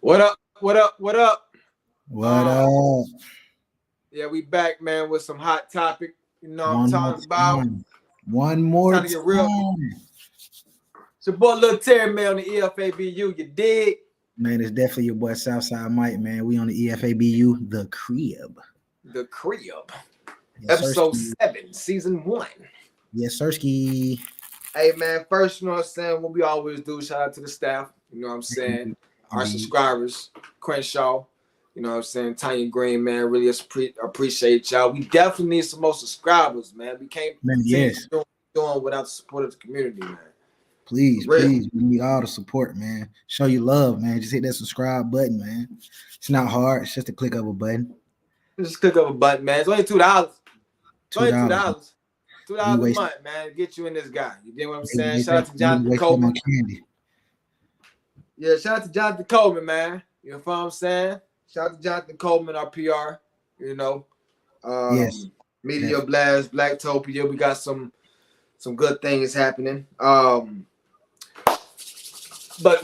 What up? What up? What up? What up? Yeah, we back, man, with some hot topic. You know what I'm One more talking about? time. One more Time to get real. time. It's your boy Lil Terry, man, on the EFABU. You dig? Man, it's definitely your boy Southside Mike, man. We on the EFABU, the crib. The Crib. Yes, Episode Sirski. 7, Season 1. Yes, Sirski. Hey, man, first, you know what I'm saying? What we always do, shout out to the staff. You know what I'm saying? Indeed. Our Indeed. subscribers, Crenshaw. You know what I'm saying? Tanya Green, man, really appreciate y'all. We definitely need some more subscribers, man. We can't Man, continue yes. doing without the support of the community, man. Please, For real. please. We need all the support, man. Show you love, man. Just hit that subscribe button, man. It's not hard. It's just a click of a button. Just click up a button, man. It's only $2. It's only $2. $2. $2 We a waste, month, man. Get you in this guy. You get what I'm we saying? waste Shout that, out to we Jonathan waste that on Coleman. candy. Yeah, shout out to Jonathan Coleman, man. You know what I'm saying? Shout out to Jonathan Coleman, our PR. You know, Yes. Media Definitely. Blast, Blacktopia. We got some good things happening. But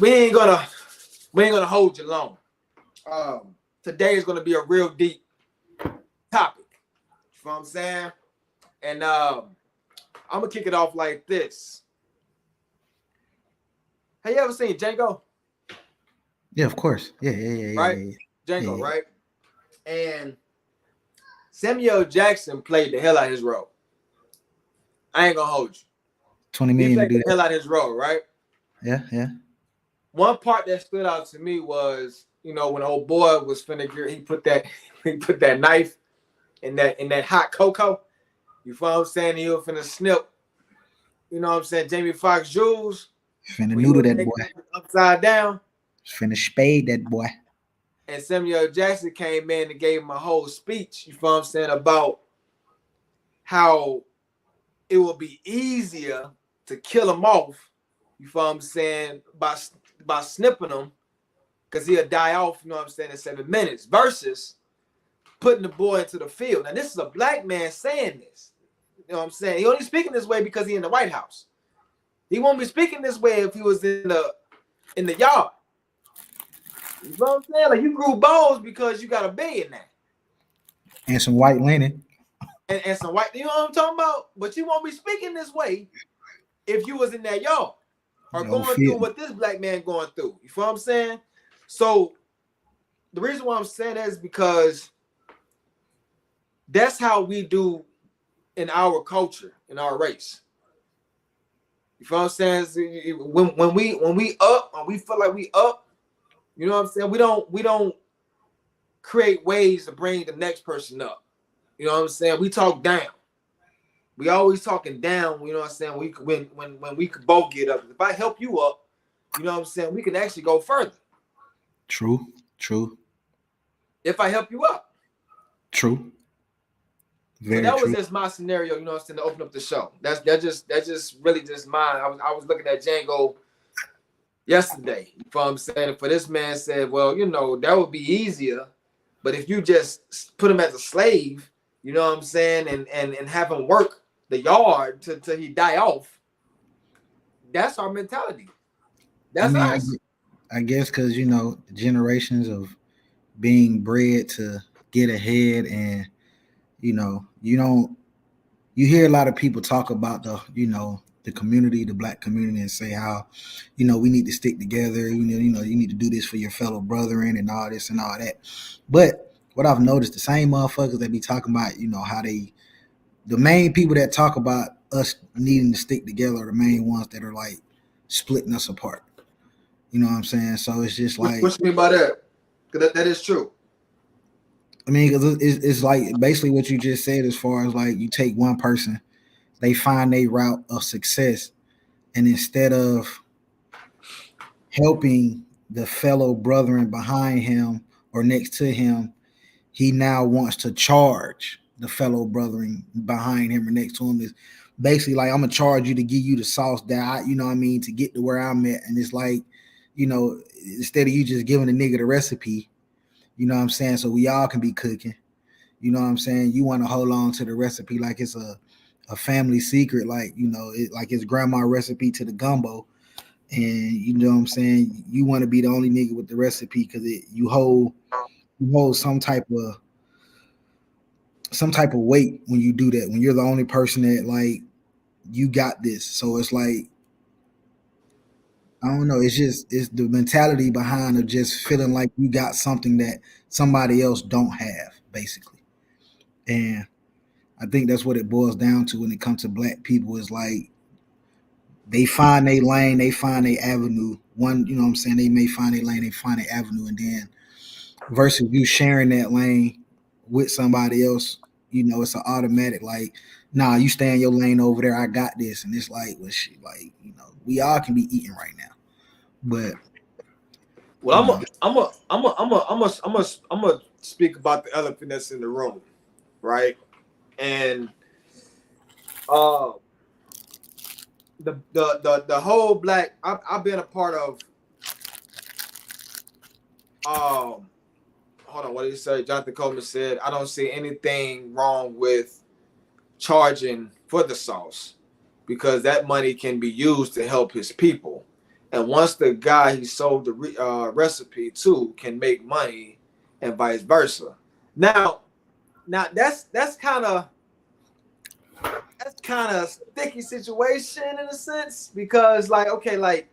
we ain't gonna hold you long. Today is gonna be a real deep topic. You know what I'm saying? And I'm gonna kick it off like this. Have you ever seen Django? Yeah, of course. Yeah. Right? Django, right? And Samuel Jackson played the hell out of his role. I ain't gonna hold you. 20 He million to played do the that. hell out of his role, right? Yeah. One part that stood out to me was, you know, when old boy was finna get, he put that knife in that hot cocoa. You feel what I'm saying? He was finna snip. You know what I'm saying? Jamie Foxx jewels Finna when he noodle was that making boy. it upside down. Finna spade that boy. And Samuel Jackson came in and gave him a whole speech. You feel what I'm saying? About how it will be easier to kill him off. You feel what I'm saying? By snipping him, because he'll die off. You know what I'm saying? In 7 minutes versus putting the boy into the field. Now this is a black man saying this. You know what I'm saying? He only speaking this way because he in the White House. He won't be speaking this way if he was in the yard. You know what I'm saying? Like, you grew balls because you got a billion now. And some white linen. And some white, you know what I'm talking about? But you won't be speaking this way if you was in that yard or Oh, going feel. through what this black man going through. You feel what I'm saying? So the reason why I'm saying that is because that's how we do in our culture, in our race. You feel what I'm saying? When we up, and we feel like we up, you know what I'm saying? We don't create ways to bring the next person up. You know what I'm saying? We talk down. We always talking down. You know what I'm saying? When we could both get up. If I help you up, you know what I'm saying? We can actually go further. True. If I help you up. True. So Very that was true. just my scenario, you know what I'm saying, to open up the show. That's just really just mine. I was looking at Django yesterday. You know what I'm saying? And for this man said, well, you know, that would be easier. But if you just put him as a slave, you know what I'm saying, and have him work the yard till he die off, that's our mentality. I That's mean, us. I guess because generations of being bred to get ahead, and you don't you hear a lot of people talk about the community, the black community, and say how we need to stick together. You need to do this for your fellow brethren and all this and all that. But what I've noticed, the same motherfuckers that be talking about how the main people that talk about us needing to stick together are the main ones that are like splitting us apart. You know what I'm saying? So it's just like, What you mean by that? Because that is true. I mean, because it's like basically what you just said, as far as like you take one person, they find a route of success, and instead of helping the fellow brethren behind him or next to him, he now wants to charge the fellow brethren behind him or next to him. Is basically like, I'm gonna charge you to give you the sauce that what I mean, to get to where I'm at. And it's like, instead of you just giving the nigga the recipe, you know what I'm saying, so we all can be cooking. You know what I'm saying? You want to hold on to the recipe like it's a family secret, like like his grandma recipe to the gumbo. and you know what I'm saying, you want to be the only nigga with the recipe because you hold some type of weight when you do that. When you're the only person that like you got this, so it's like I don't know. It's the mentality behind of just feeling like you got something that somebody else don't have, basically. And I think that's what it boils down to when it comes to black people. Is like they find their lane, they find their avenue. One, you know what I'm saying? They may find their lane, they find their avenue, and then versus you sharing that lane with somebody else, you know, it's an automatic like, nah, you stay in your lane over there. I got this, and it's like, well, shit, like you know, we all can be eating right now, but Well, I'm gonna speak about the elephant that's in the room, right? And uh, the whole black. I've been a part of. Hold on. What did he say? Jonathan Coleman said, "I don't see anything wrong with charging for the sauce because that money can be used to help his people. And once the guy he sold the recipe to can make money, and vice versa. Now that's kind of sticky situation in a sense because like okay like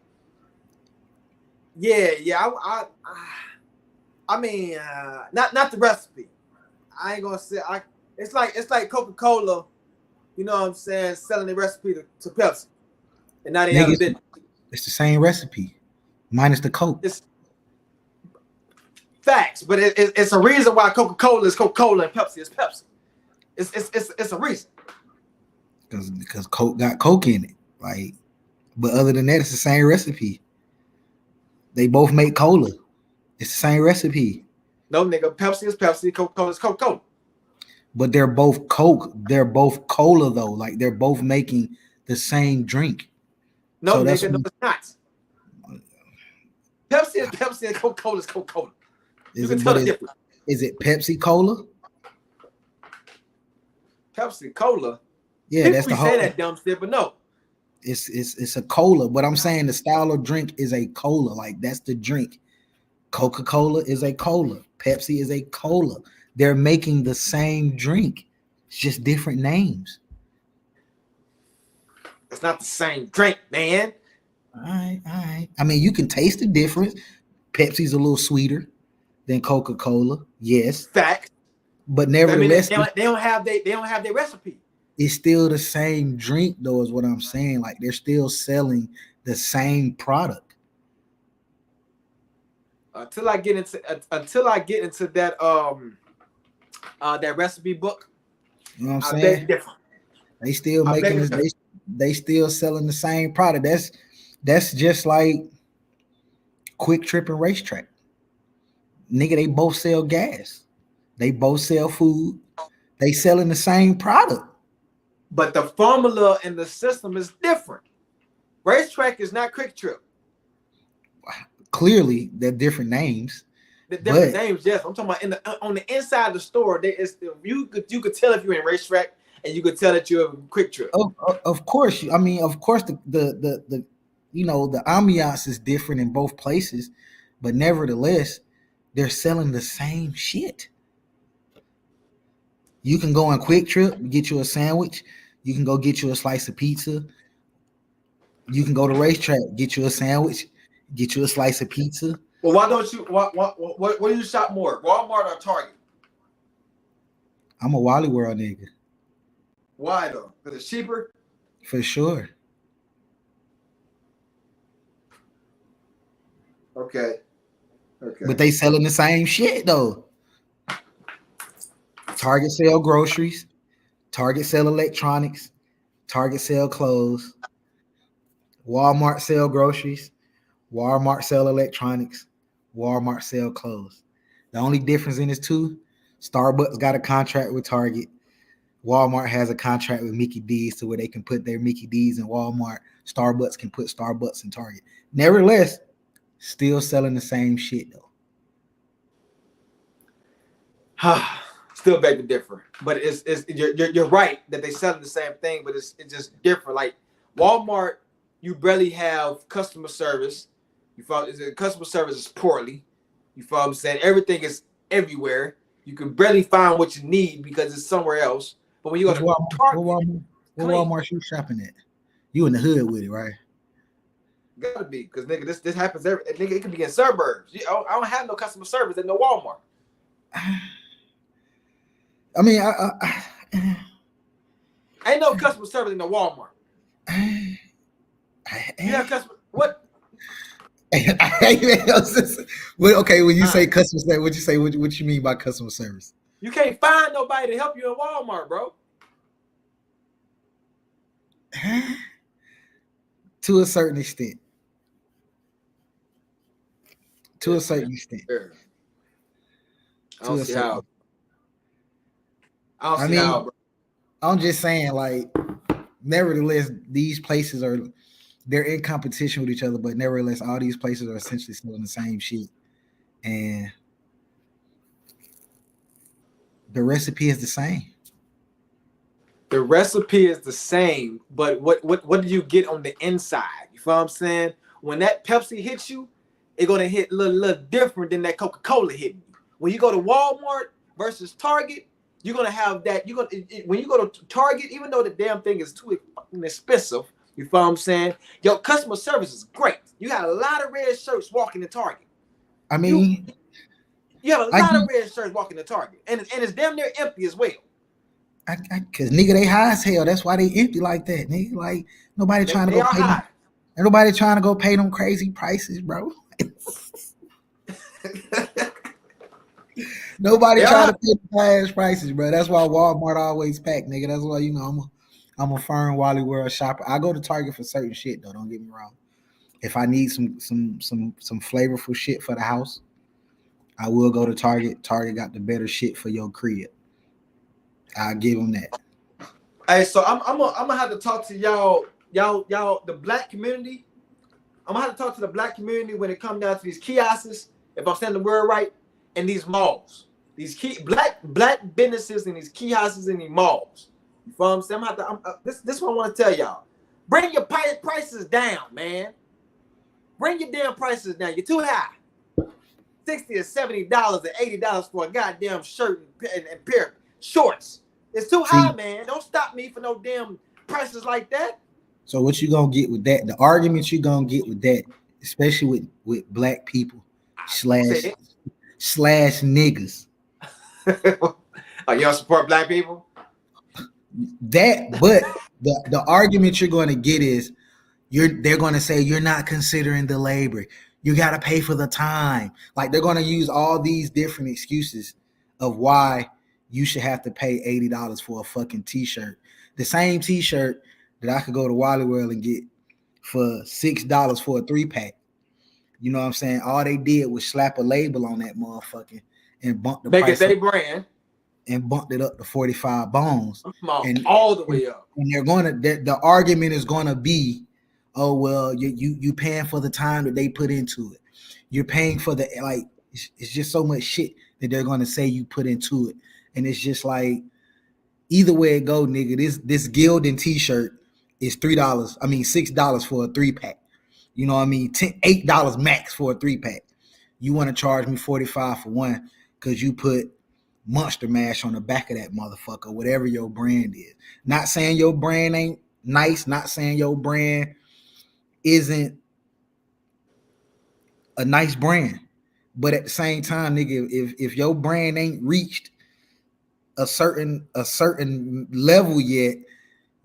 I mean not the recipe. I ain't gonna say it's like Coca-Cola, you know what I'm saying, selling the recipe to Pepsi, and now they out of niggas, business. it's the same recipe, minus the Coke. It's facts, but it's a reason why Coca-Cola is Coca-Cola and Pepsi is Pepsi. It's a reason. Because Coke got Coke in it. Like, but other than that, it's the same recipe. They both make cola. It's the same recipe. No, nigga, Pepsi is Pepsi, Coca-Cola is Coca-Cola. But they're both Coke. They're both cola though. Like they're both making the same drink. No, So that's nigga, no, it's not. Pepsi is Pepsi and Coca-Cola is Coca-Cola. You can tell the difference. Is it Pepsi Cola? Pepsi Cola. Yeah, People that's the be whole. saying that dumb shit, but no. It's a cola. But I'm saying the style of drink is a cola. Like that's the drink. Coca-Cola is a cola. Pepsi is a cola. They're making the same drink. It's just different names. It's not the same drink, man. All right. I mean, you can taste the difference. Pepsi's a little sweeter than Coca-Cola. Yes. Fact. But I mean, nevertheless, they don't have their recipe. it's still the same drink, though, is what I'm saying. Like they're still selling the same product. Until I get into that that recipe book, You know what I'm I saying? beg different. They still making this. They still selling the same product. That's just like Quick Trip and Racetrack. Nigga, they both sell gas. They both sell food. They selling the same product. But the formula and the system is different. Racetrack is not Quick Trip. Clearly, they're different names. The different names, yes. I'm talking about on the inside of the store. You could tell if you're in Racetrack, and you could tell that you're in Quick Trip. Of course, I mean, of course, the you know the ambiance is different in both places, but nevertheless, they're selling the same shit. You can go on Quick Trip, get you a sandwich. You can go get you a slice of pizza. You can go to Racetrack, get you a sandwich, get you a slice of pizza. Well, why don't you? What do you shop more, Walmart or Target? I'm a Wally World nigga. Why though? Because it's cheaper. For sure. Okay. But they selling the same shit though. Target sell groceries. Target sell electronics. Target sell clothes. Walmart sell groceries. Walmart sell electronics. Walmart sell clothes. The only difference in this two, Starbucks got a contract with Target. Walmart has a contract with Mickey D's to where they can put their Mickey D's in Walmart. Starbucks can put Starbucks in Target. Nevertheless, still selling the same shit though. Still beg to differ, but you're right that they selling the same thing, but it's just different. Like Walmart you barely have customer service. You follow? Customer service is poorly. You follow what I'm saying? Everything is everywhere. You can barely find what you need because it's somewhere else. But when you go Which to Walmart? Target, What clean. Walmart you shopping at? You in the hood with it, right? Gotta be, because nigga, this happens every nigga. It can be in suburbs. I don't have no customer service at no Walmart. I mean, Ain't no customer service in the Walmart. You have customer what? Well, okay, when you say customer service, what you say? What you mean by customer service? You can't find nobody to help you in Walmart, bro. To a certain extent. To a certain extent. I don't see how. I don't see how, bro. I'm just saying, like, nevertheless, these places they're in competition with each other, but nevertheless, all these places are essentially selling the same shit. And the recipe is the same. The recipe is the same, but what do you get on the inside? You feel what I'm saying? When that Pepsi hits you, it's gonna hit a little different than that Coca-Cola hitting you. When you go to Walmart versus Target, you're gonna have that. When you go to Target, even though the damn thing is too expensive, you feel what I'm saying? Your customer service is great. You got a lot of red shirts walking to Target. I mean, you have a lot of red shirts walking to Target, and it's damn near empty as well. Cause nigga, they high as hell. That's why they empty like that, nigga. Like nobody trying to go pay them. Nobody trying to go pay them crazy prices, bro. Nobody trying to pay the highest prices, bro. That's why Walmart always packed, nigga. That's why I'm a firm Wally World shopper. I go to Target for certain shit though. Don't get me wrong. If I need some flavorful shit for the house, I will go to Target. Target got the better shit for your crib. I'll give them that. Hey, so I'm gonna have to talk to y'all, the black community. I'm gonna have to talk to the black community when it comes down to these kiosks, if I'm saying the word right, and these malls. These black businesses and these kiosks in these malls. You feel what I'm saying? This is what I want to tell y'all. Bring your prices down, man. Bring your damn prices down. You're too high. $60 or $70 or $80 for a goddamn shirt and pair of shorts. It's too high, man. Don't stop me for no damn prices like that. So what you gonna get with that? The argument you gonna get with that, especially with black people slash niggas. Oh, you don't support black people? That, but the argument you're gonna get is they're gonna say you're not considering the labor. You gotta pay for the time. Like they're gonna use all these different excuses of why you should have to pay $80 for a fucking t-shirt. The same t-shirt that I could go to Wally World and get for $6 for a 3-pack. You know what I'm saying? All they did was slap a label on that motherfucker and bump the price. Make it their brand. And bumped it up to 45 bones. And all the way up. And they're gonna the argument is gonna be, oh well, you paying for the time that they put into it. You're paying for the it's just so much shit that they're gonna say you put into it. And it's just like either way it go, nigga, this Gildan t-shirt is $3. I mean $6 for a 3-pack. You know what I mean? $8 max for a 3-pack. You want to charge me $45 for one because you put Monster Mash on the back of that motherfucker, whatever your brand is. Not saying your brand ain't nice, not saying your brand isn't a nice brand. But at the same time, nigga, if your brand ain't reached a certain level yet,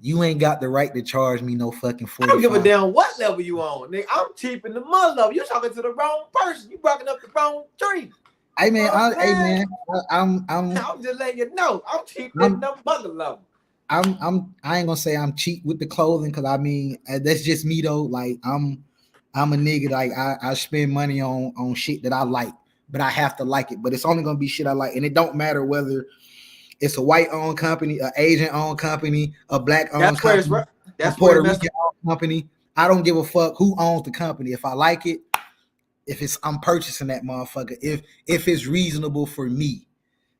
you ain't got the right to charge me no fucking 45. I don't give a damn what level you on, nigga. I'm cheap in the mud level. You're talking to the wrong person. You barking up the wrong tree. Hey man, I'm just letting you know. I'm cheap in the mother level. I ain't gonna say I'm cheap with the clothing because I mean that's just me though. Like I'm a nigga. Like I spend money on shit that I like, but I have to like it. But it's only gonna be shit I like, and it don't matter whether it's a white owned company, an Asian owned company, a black owned company, a Puerto Rican owned company. I don't give a fuck who owns the company. If I like it, I'm purchasing that motherfucker. If it's reasonable for me,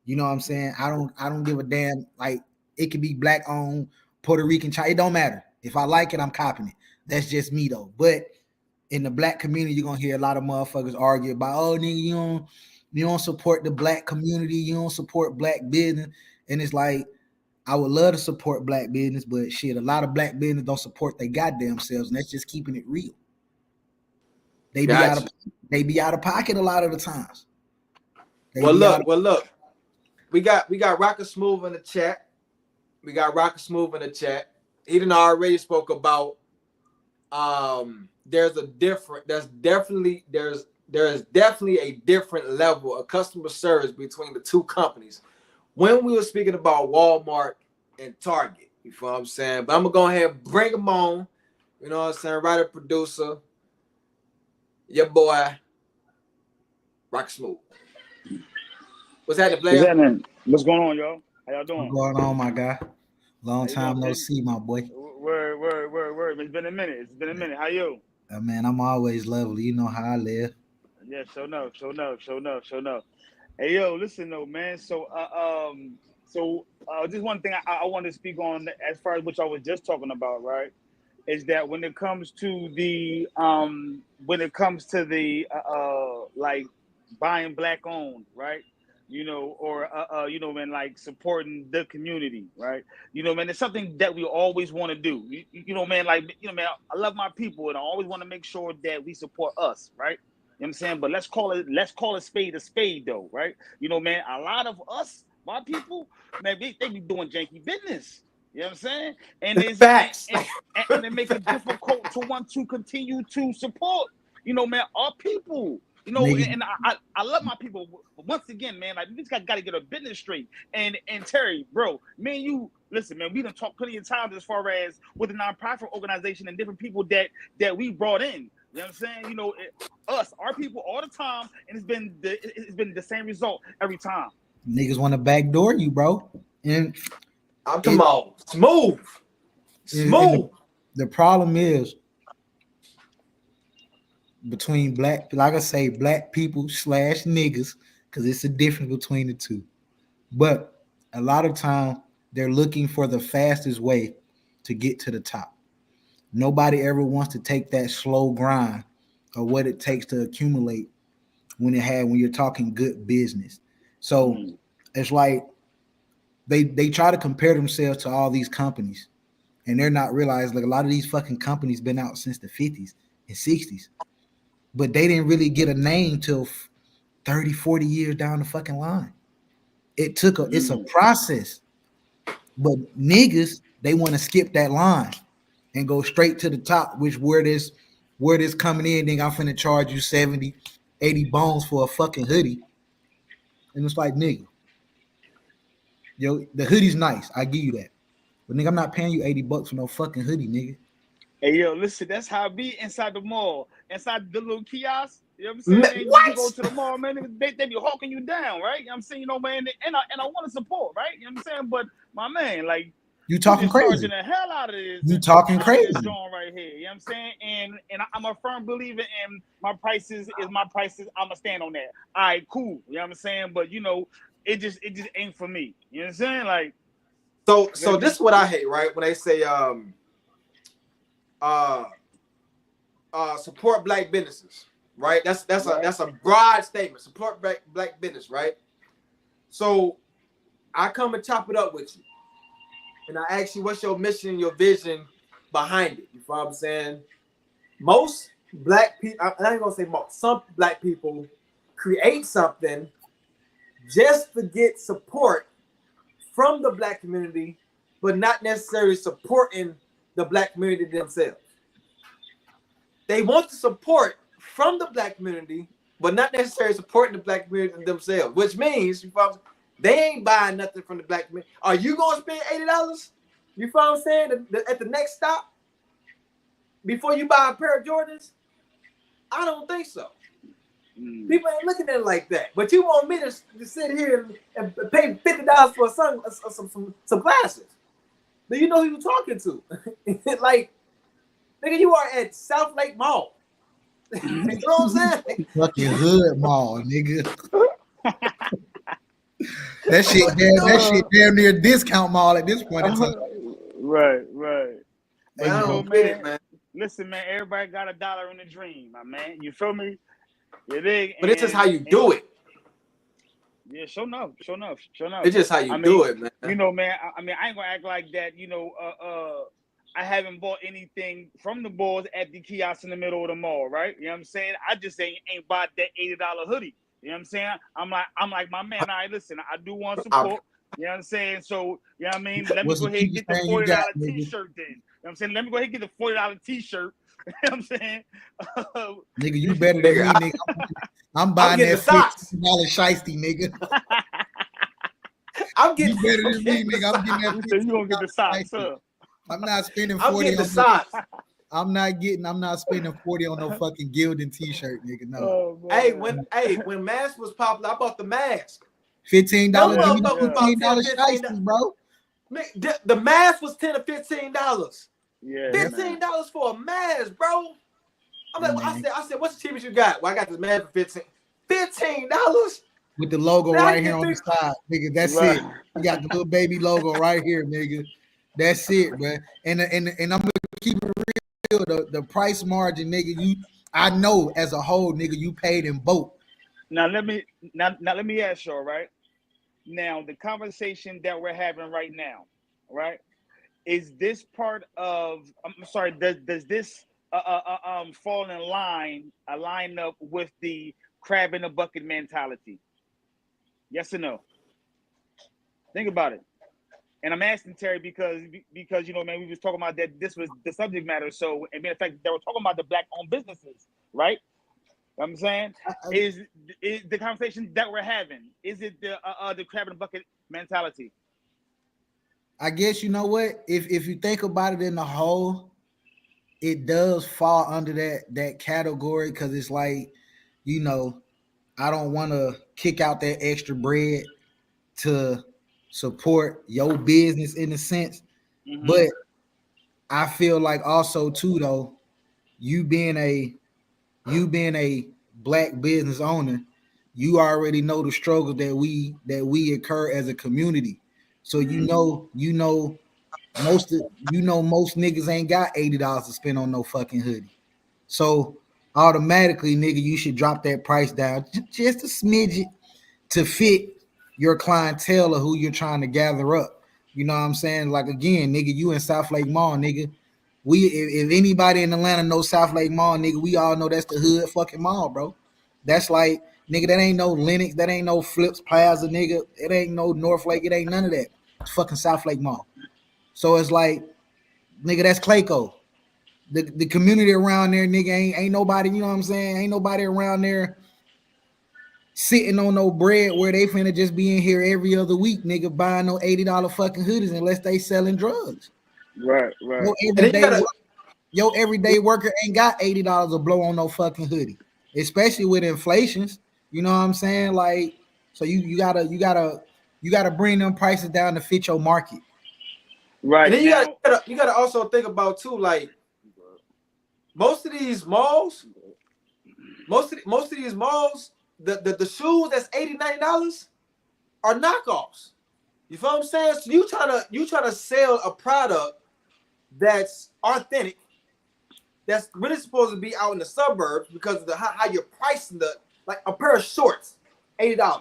you know what I'm saying? I don't give a damn. Like it could be black owned, Puerto Rican, China. It don't matter. If I like it, I'm copying it. That's just me though. But in the black community, you're gonna hear a lot of motherfuckers argue about, oh nigga, you don't support the black community, you don't support black business. And it's like, I would love to support black business, but shit, a lot of black business don't support their goddamn selves, and that's just keeping it real. They be out Gotcha. of they be out of pocket a lot of the times. They Well, be out look. of Well, look. We got Rocket Smooth in the chat. We got Rocket Smooth in the chat. He done already spoke about there's definitely a different level of customer service between the two companies. When we were speaking about Walmart and Target, you feel what I'm saying? But I'm gonna go ahead and bring them on. You know what I'm saying? Writer, producer, your boy, Rocket Smooth. What's happening, player? What's going on, y'all? How y'all doing? what's going on, my guy. Long How you time no doing, see, my boy. Word. It's been a minute. How you? Man, I'm always lovely. You know how I live. Yeah, sure enough. Hey, yo, listen though, man. Just one thing I want to speak on as far as what I was just talking about, right? Is that when it comes to the like buying black owned, right? Man, like supporting the community, right? Man, it's something that we always want to do. Man, man, I love my people, and I always want to make sure that we support us, right? You know what I'm saying? But let's call it a spade, though, right? Man, a lot of us, my people, man, they be doing janky business. You know what I'm saying? And Facts. and it make it difficult to want to continue to support, man, our people. Nigga. And I love my people. But once again, man, like we just got to get a business straight. And Terry, bro, man, you listen, man. We done talked plenty of times as far as with the nonprofit organization and different people that we brought in. You know what I'm saying? Us, our people, all the time, and it's been the same result every time. Niggas want to backdoor you, bro. And I'm talking about smooth. The problem is between black, like I say, black people / niggas, because it's a difference between the two. But a lot of time they're looking for the fastest way to get to the top. Nobody ever wants to take that slow grind or what it takes to accumulate when you're talking good business. So it's like they try to compare themselves to all these companies, and they're not realizing like a lot of these fucking companies been out since the 50s and 60s, but they didn't really get a name till 30, 40 years down the fucking line. It's a process, but niggas, they want to skip that line and go straight to the top, which where this coming in, then I'm finna charge you 70, 80 bones for a fucking hoodie. And it's like, nigga, yo, the hoodie's nice. I give you that. But nigga, I'm not paying you $80 for no fucking hoodie, nigga. Hey, yo, listen, that's how it be inside the mall, inside the little kiosk. You know what I'm saying? You go to the mall, man, they be hawking you down, right? You know what I'm saying? Man, and I want to support, right? You know what I'm saying? But my man, like, you talking crazy. Charging the hell out of this. You talking crazy. This joint right here. You know what I'm saying? And I'm a firm believer in my prices is my prices. I'm gonna stand on that. All right, cool. You know what I'm saying? But it just ain't for me. You know what I'm saying? Like, so this is what I hate, right? When they say support black businesses, right? That's a broad statement. Support black business, right? So I come and chop it up with you, and I ask you, what's your mission and your vision behind it? You know what I'm saying? Most black people, I ain't gonna say most, some black people create something just to get support from the black community, but not necessarily supporting the black community themselves. They want the support from the black community, but not necessarily supporting the black community themselves, which means they ain't buying nothing from the black community. Are you gonna spend $80? You feel what I'm saying? At the next stop, before you buy a pair of Jordans? I don't think so. People ain't looking at it like that. But you want me to sit here and pay $50 for some glasses? Do you know who you're talking to? Like, nigga, you are at South Lake Mall. You know what I'm saying? Fucking hood mall, nigga. That shit damn near discount mall at this point in time. Right. But I don't get it, man. listen, man. Everybody got $1 in a dream, my man. You feel me? You dig? But it's just how you do it. Yeah, sure enough. It's just how you do it, man. You know, man. I mean, I ain't gonna act like that. You know, I haven't bought anything from the boys at the kiosk in the middle of the mall, right? You know what I'm saying? I just ain't bought that $80 hoodie. You know what I'm saying? I'm like my man. All right, listen, I do want support. You know what I'm saying? So, you know what I mean? Let me go ahead and get the $40 t-shirt then. You know what I'm saying? Let me go ahead and get the $40 t-shirt. You know what I'm saying? Nigga, you better than me, nigga. I'm buying that $15 shiesty, nigga. I'm getting you better than me, nigga. I'm getting that $15. You gonna get the socks, huh? I'm not spending 40 on the socks. I'm not spending 40 on no fucking Gildan t-shirt, nigga. No. Oh, when mask was popular, I bought the mask. $15, $15 shiesty, bro. The mask was $10 or $15. Yeah, $15 for a mask, bro. I'm like, I said, what's the cheapest you got? Well, I got this mask for $15. With the logo right here on the side, nigga. That's it. You got the little baby logo right here, nigga. That's it, bro. And I'm gonna keep it real. The price margin, nigga. I know as a whole, nigga, you paid in both. Now let me ask y'all, right? Now the conversation that we're having right now, right? Is this part of? I'm sorry. Does this fall in line up with the crab in a bucket mentality? Yes or no? Think about it. And I'm asking Terry because you know, man, we was talking about that. This was the subject matter. So, and in fact, they were talking about the black-owned businesses, right? I'm saying is the conversation that we're having, is it the crab in the bucket mentality? I guess you know what, if you think about it in the whole, it does fall under that category, because it's like, you know, I don't want to kick out that extra bread to support your business in a sense, but I feel like also too though, you being a black business owner, you already know the struggles that we incur as a community. So most niggas ain't got $80 to spend on no fucking hoodie. So automatically, nigga, you should drop that price down just a smidget to fit your clientele of who you're trying to gather up. You know what I'm saying? Like, again, nigga, you in South Lake Mall, nigga. If anybody in Atlanta knows South Lake Mall, nigga, we all know that's the hood fucking mall, bro. That's like, nigga, that ain't no Lenox, that ain't no Flips Plaza, nigga. It ain't no North Lake, it ain't none of that. It's fucking South Lake Mall. So it's like, nigga, that's Clayco. The community around there, nigga, ain't nobody, you know what I'm saying? Ain't nobody around there sitting on no bread where they finna just be in here every other week, nigga, buying no $80 fucking hoodies unless they selling drugs. Right. Your everyday worker ain't got $80 to blow on no fucking hoodie, especially with inflations. You know what I'm saying? Like, so you gotta bring them prices down to fit your market. Right. And then you gotta also think about too, like, most of these malls, the shoes that's $80, $90 are knockoffs. You feel what I'm saying? So you trying to sell a product that's authentic, that's really supposed to be out in the suburbs because of how you're pricing like a pair of shorts, $80.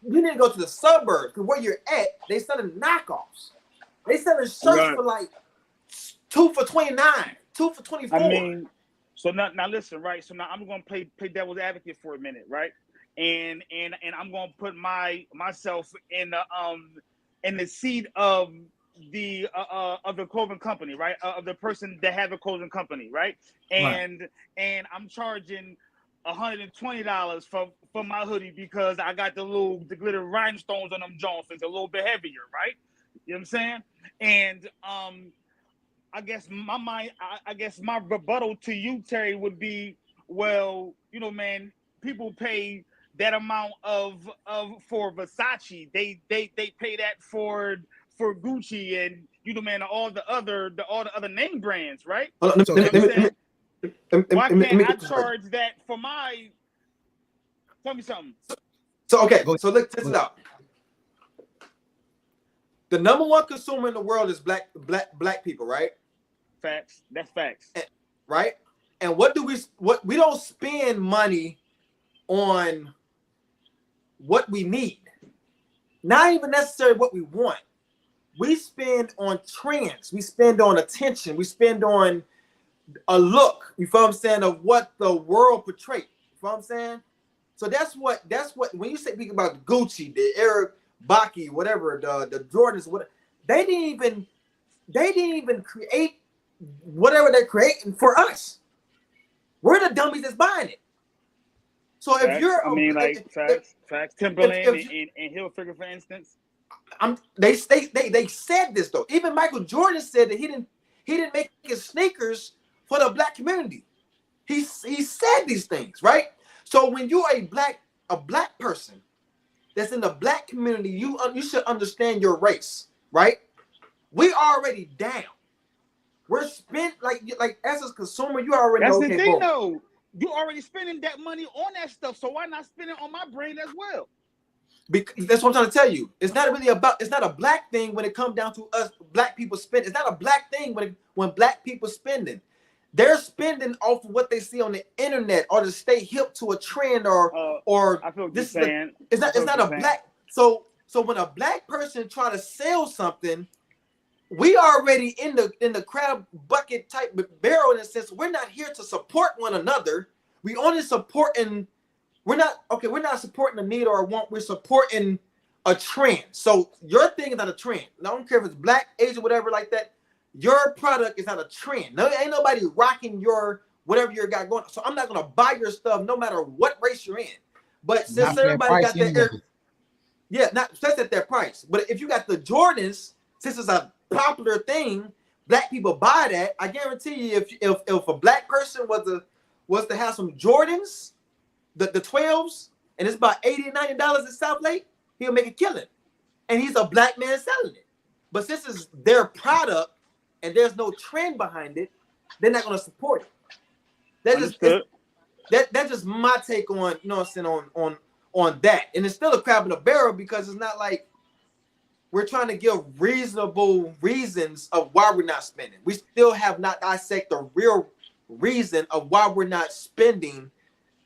You need to go to the suburbs, because where you're at, they selling knockoffs. They selling shirts for like $2 for $29, $2 for $24. I mean, so now listen, right? So now I'm gonna play devil's advocate for a minute, right? And I'm gonna put myself in the seat of the clothing company, right? Of the person that has a clothing company, right? And I'm charging $120 for my hoodie because I got the glitter rhinestones on them Jones. It's a little bit heavier, right? You know what I'm saying? And I guess my rebuttal to you, Terry, would be, well, you know, man, people pay that amount of for Versace. They pay that for Gucci and, you know, man, all the other name brands, right? Why can't I charge that for my? Tell me something. So okay, so look, test it out. The number one consumer in the world is black people, right? Facts. That's facts. Right? And what we don't spend money on what we need. Not even necessarily what we want. We spend on trends. We spend on attention. We spend on a look, you feel what I'm saying, of what the world portrays. You feel what I'm saying? So that's what when you say speak about Gucci, the Eric Baki, whatever, the Jordans, whatever, they didn't even create whatever they're creating for us. We're the dummies that's buying it. So if Facts. you're, I mean, like facts. Timberland and Hilfiger, for instance. They said this though. Even Michael Jordan said that he didn't make his sneakers for the black community. He said these things, right? So when you're a black person that's in the black community, you should understand your race, right? We already down. We're spent like as a consumer, you already That's okay, the thing boom. though. You already spending that money on that stuff, so why not spend it on my brain as well? Because that's what I'm trying to tell you. It's not really about. It's not a black thing when it comes down to us black people spending. It's not a black thing when black people spending. They're spending off of what they see on the internet or to stay hip to a trend or I feel what you're saying. It's not a black. So when a black person try to sell something, we already in the crab bucket type barrel in a sense. We're not here to support one another. We only supporting. We're not supporting a need or a want. We're supporting a trend. So your thing is not a trend. I don't care if it's black, Asian, whatever like that. Your product is not a trend. No, ain't nobody rocking your whatever you got going. So I'm not gonna buy your stuff no matter what race you're in. But since everybody got their not just at their price. But if you got the Jordans, since it's a popular thing, black people buy that. I guarantee you, if a black person was to have some Jordans, the 12s, and it's about $80 and $90 at South Lake, he'll make a killing. And he's a black man selling it. But since it's their product and there's no trend behind it, they're not going to support it. That's just my take on, you know what I'm saying, on that. And it's still a crab in a barrel because it's not like we're trying to give reasonable reasons of why we're not spending. We still have not dissected the real reason of why we're not spending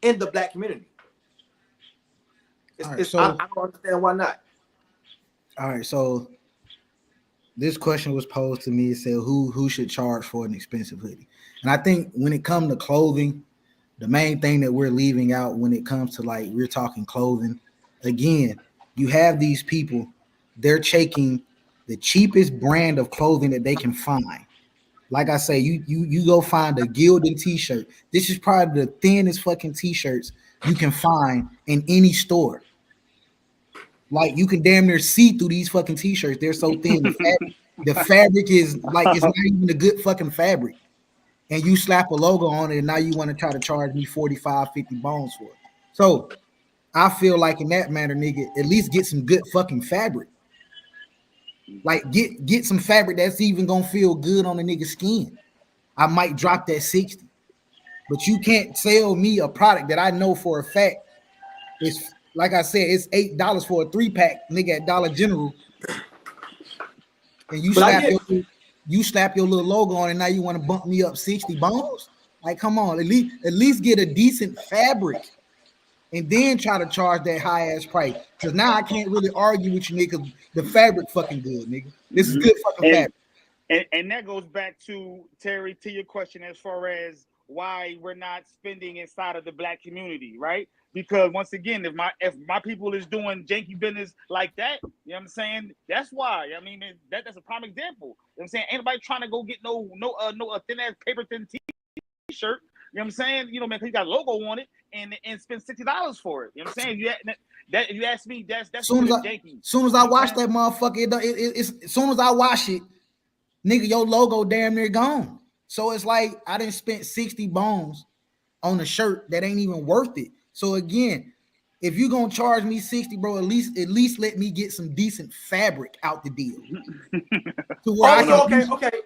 in the black community. I don't understand why not. All right, so this question was posed to me. It said, who should charge for an expensive hoodie? And I think when it comes to clothing, the main thing that we're leaving out when it comes to like we're talking clothing, again, you have these people, they're taking the cheapest brand of clothing that they can find. Like I say, you go find a Gildan t-shirt. This is probably the thinnest fucking t-shirts you can find in any store. Like you can damn near see through these fucking t-shirts. They're so thin. The fabric is like it's not even a good fucking fabric. And you slap a logo on it, and now you want to try to charge me 45, 50 bones for it. So I feel like in that matter, nigga, at least get some good fucking fabric. Like get some fabric that's even gonna feel good on a nigga's skin. I might drop that 60, but you can't sell me a product that I know for a fact is, like I said, it's $8 for a 3-pack, nigga, at Dollar General, and you slap your little logo on it. Now you want to bump me up 60 bones? Like, come on, at least get a decent fabric. And then try to charge that high ass price. Because now I can't really argue with you, nigga. The fabric fucking good, nigga. This is good fucking fabric. And that goes back to Terry, to your question as far as why we're not spending inside of the black community, right? Because once again, if my people is doing janky business like that, you know what I'm saying? That's why. I mean, that's a prime example. You know what I'm saying? Ain't nobody trying to go get no thin ass paper thin t-shirt. You know what I'm saying? You know, man, because you got a logo on it and spend $60 for it. You know what I'm saying? If you ask me, that's janky. Soon as I watch that motherfucker, it's as soon as I watch it, nigga, your logo damn near gone. So it's like I didn't spend 60 bones on a shirt that ain't even worth it. So again, if you're gonna charge me 60, bro, at least let me get some decent fabric out the deal.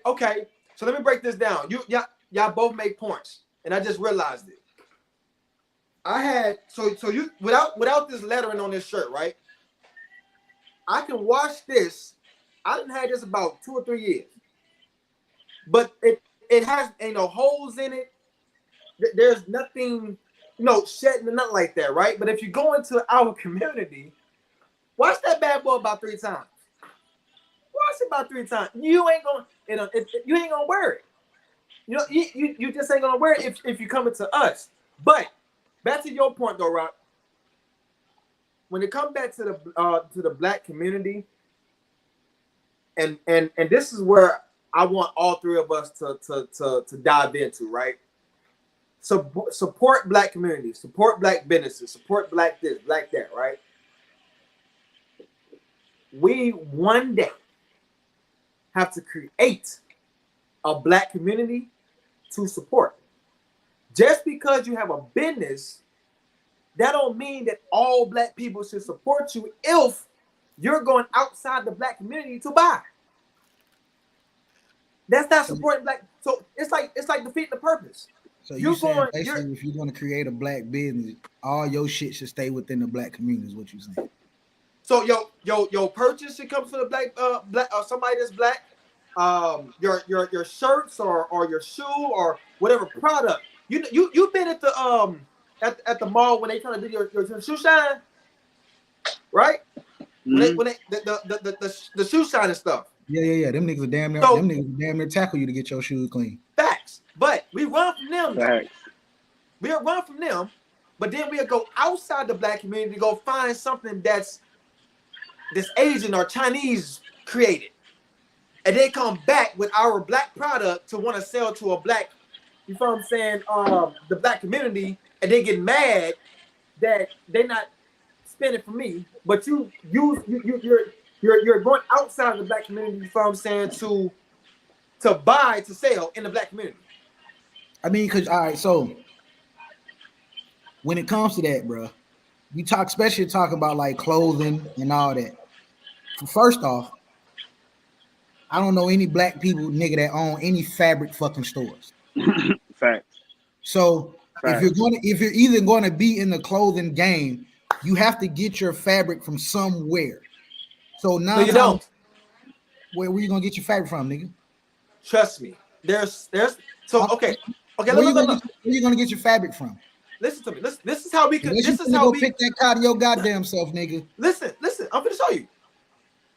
Okay. So let me break this down. Y'all both make points. And I just realized it. I had so you without this lettering on this shirt, right? I can wash this. I didn't have this about 2 or 3 years, but it has ain't no holes in it. There's nothing, shedding or nothing like that, right? But if you go into our community, watch that bad boy about 3 times. Watch it about 3 times. You ain't gonna, you ain't gonna wear it. You just ain't gonna wear it if you come into us. But back to your point though, Rock. When it comes back to the black community, and this is where I want all 3 of us to dive into, right? So support black communities, support black businesses, support black this, black that, right? We one day have to create a black community to support. Just because you have a business, that don't mean that all black people should support you if you're going outside the black community to buy. That's not supporting black. So it's like defeating the purpose. So you're saying basically if you're going to create a black business, all your shit should stay within the black community is what you're saying. So your purchase should come from the black somebody that's black. Your shirts or your shoe or whatever product. You've been at the mall when they trying to do your shoe shine, right? Mm-hmm. When they the shoe shine and stuff. Yeah. Them niggas are damn near tackle you to get your shoes clean. Facts. But we run from them. Facts. We'll run from them, but then we'll go outside the black community to go find something that's Asian or Chinese created. And then come back with our black product to want to sell to a black, you know what I'm saying, the black community, and they get mad that they're not spending for me, but you're going outside of the black community, you know what I'm saying, to buy, to sell in the black community. I mean, because, all right, so when it comes to that, bro, you especially talk about like clothing and all that. First off, I don't know any black people, nigga, that own any fabric fucking stores. Facts. So if you're either going to be in the clothing game, you have to get your fabric from somewhere. So now you don't. Where you gonna get your fabric from, nigga? Trust me. There's okay. Where you gonna get your fabric from? Listen to me. This is how we can. This is how we pick that cotton your goddamn self, nigga. Listen. I'm gonna show you.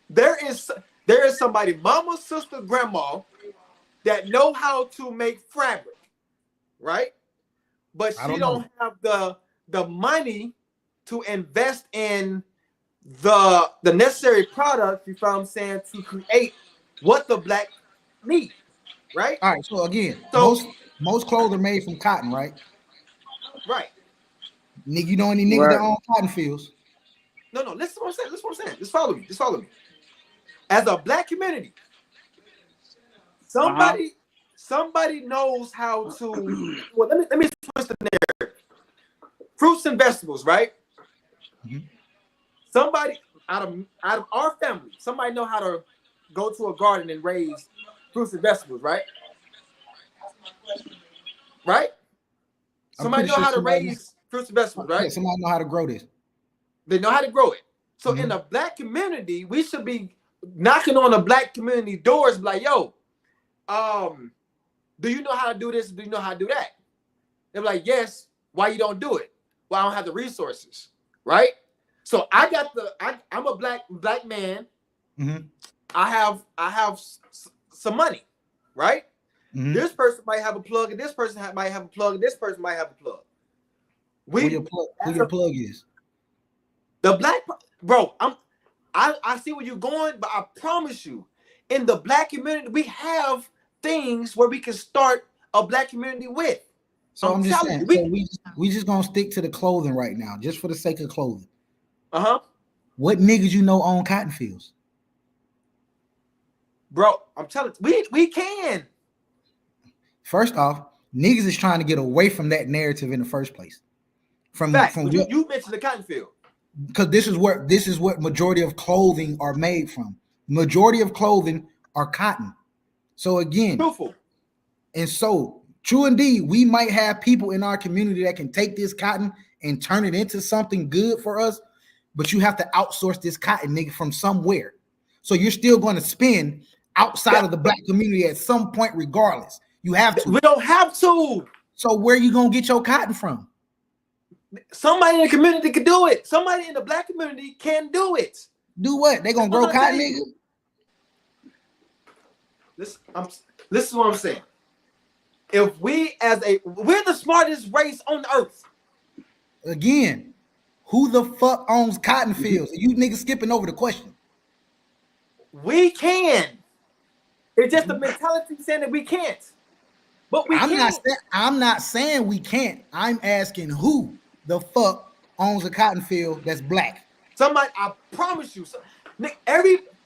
There is somebody, mama, sister, grandma, that know how to make fabric, right? But she don't have the money to invest in the necessary products, you know what I'm saying, to create what the black need, right? All right. So again, most clothes are made from cotton, right? Right. Nigga, you know any niggas that own cotton fields? No. Listen to what I'm saying. Just follow me. As a black community, somebody knows how to. Well, let me twist the narrative. Fruits and vegetables, right? Mm-hmm. Somebody out of our family, somebody know how to go to a garden and raise fruits and vegetables, right? Right? Somebody know how to raise fruits and vegetables, right? Yeah, somebody know how to grow this. They know how to grow it. So in the black community, we should be knocking on the black community doors, like, yo, do you know how to do this? Do you know how to do that? They're like, yes. Why you don't do it? Well, I don't have the resources, right? So I'm a black man. Mm-hmm. I have some money, right? Mm-hmm. This person might have a plug, and this person might have a plug, and this person might have a plug. Who your plug is? The black bro. I see where you're going, but I promise you, in the black community, we have things where we can start a black community with. So I'm just saying, we just gonna stick to the clothing right now, just for the sake of clothing. What niggas you know own cotton fields? Bro, I'm telling you, we can. First off, niggas is trying to get away from that narrative in the first place. You mentioned the cotton field. Because this is what majority of clothing are made from. Majority of clothing are cotton. So again, truthful. And so true indeed, we might have people in our community that can take this cotton and turn it into something good for us, but you have to outsource this cotton, nigga, from somewhere. So you're still going to spend outside of the black community at some point, regardless. You have to. We don't have to. So where you gonna get your cotton from? Somebody in the community can do it. Somebody in the black community can do it. Do what? They gonna grow cotton, nigga? This is what I'm saying. If we're the smartest race on earth. Again, who the fuck owns cotton fields? You niggas skipping over the question. We can. It's just the mentality saying that we can't. But I'm not saying we can't. I'm asking who the fuck owns a cotton field that's black. Somebody, I promise you,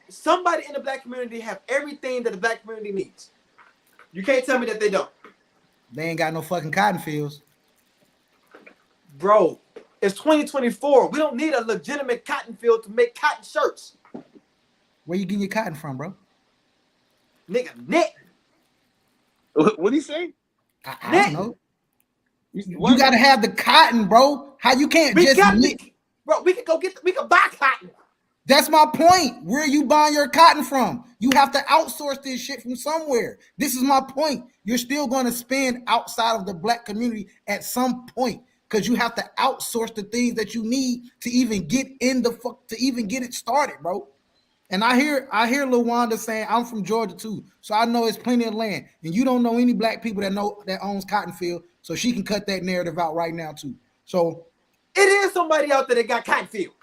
somebody in the black community have everything that the black community needs. You can't tell me that they don't. They ain't got no fucking cotton fields. Bro, it's 2024. We don't need a legitimate cotton field to make cotton shirts. Where you getting your cotton from, bro? Nigga, knit. What do you say? I don't know. You gotta have the cotton, bro. How you can't knit? Bro, we can buy cotton. That's my point. Where are you buying your cotton from? You have to outsource this shit from somewhere. This is my point. You're still going to spend outside of the black community at some point because you have to outsource the things that you need to even get it started, bro. And I hear LaWanda saying I'm from Georgia too, so I know it's plenty of land. And you don't know any black people that owns cotton field, so she can cut that narrative out right now too. So it is somebody out there that got cotton field.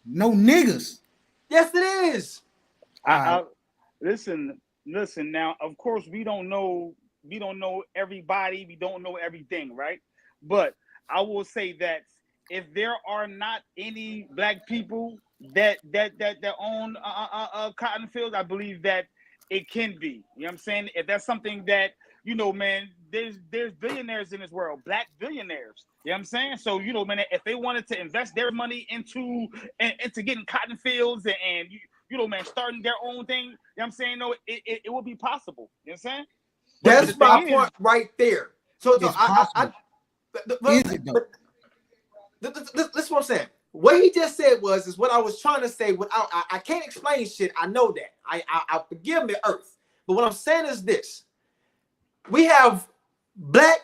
No niggas. Yes, it is. Listen. Now, of course, we don't know everybody. We don't know everything, right? But I will say that if there are not any black people that own cotton fields, I believe that it can be. You know what I'm saying? If that's something that, man, there's billionaires in this world, black billionaires. You know what I'm saying? So, man, if they wanted to invest their money into getting cotton fields and man, starting their own thing, you know what I'm saying? No, it will be possible. You know what I'm saying? That's my point right there. So it's possible. This is what I'm saying. What he just said is what I was trying to say. Without I can't explain shit. I know that. I forgive me, Earth. But what I'm saying is this: we have black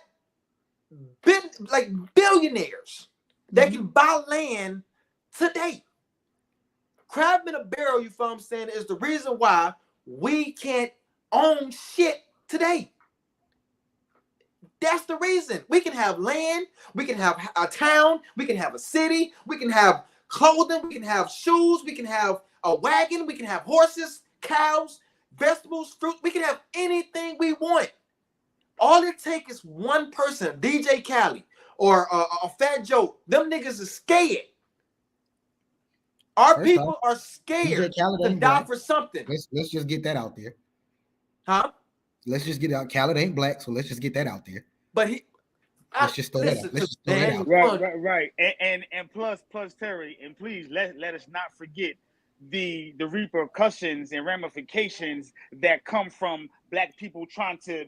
billionaires that can buy land today. Crab in a barrel, you feel what I'm saying, is the reason why we can't own shit today. That's the reason. We can have land, we can have a town, we can have a city, we can have clothing, we can have shoes, we can have a wagon, we can have horses, cows, vegetables, fruit. We can have anything we want. All it takes is one person, DJ Khaled or a Fat Joe. Them niggas are scared. Our people are scared to die for something. Let's just get that out there. Huh? Let's just get it out. Khaled ain't black, so let's just get that out there. But let's just throw that out. Let's just throw that out. Right. And plus Terry, and please let us not forget the repercussions and ramifications that come from black people trying to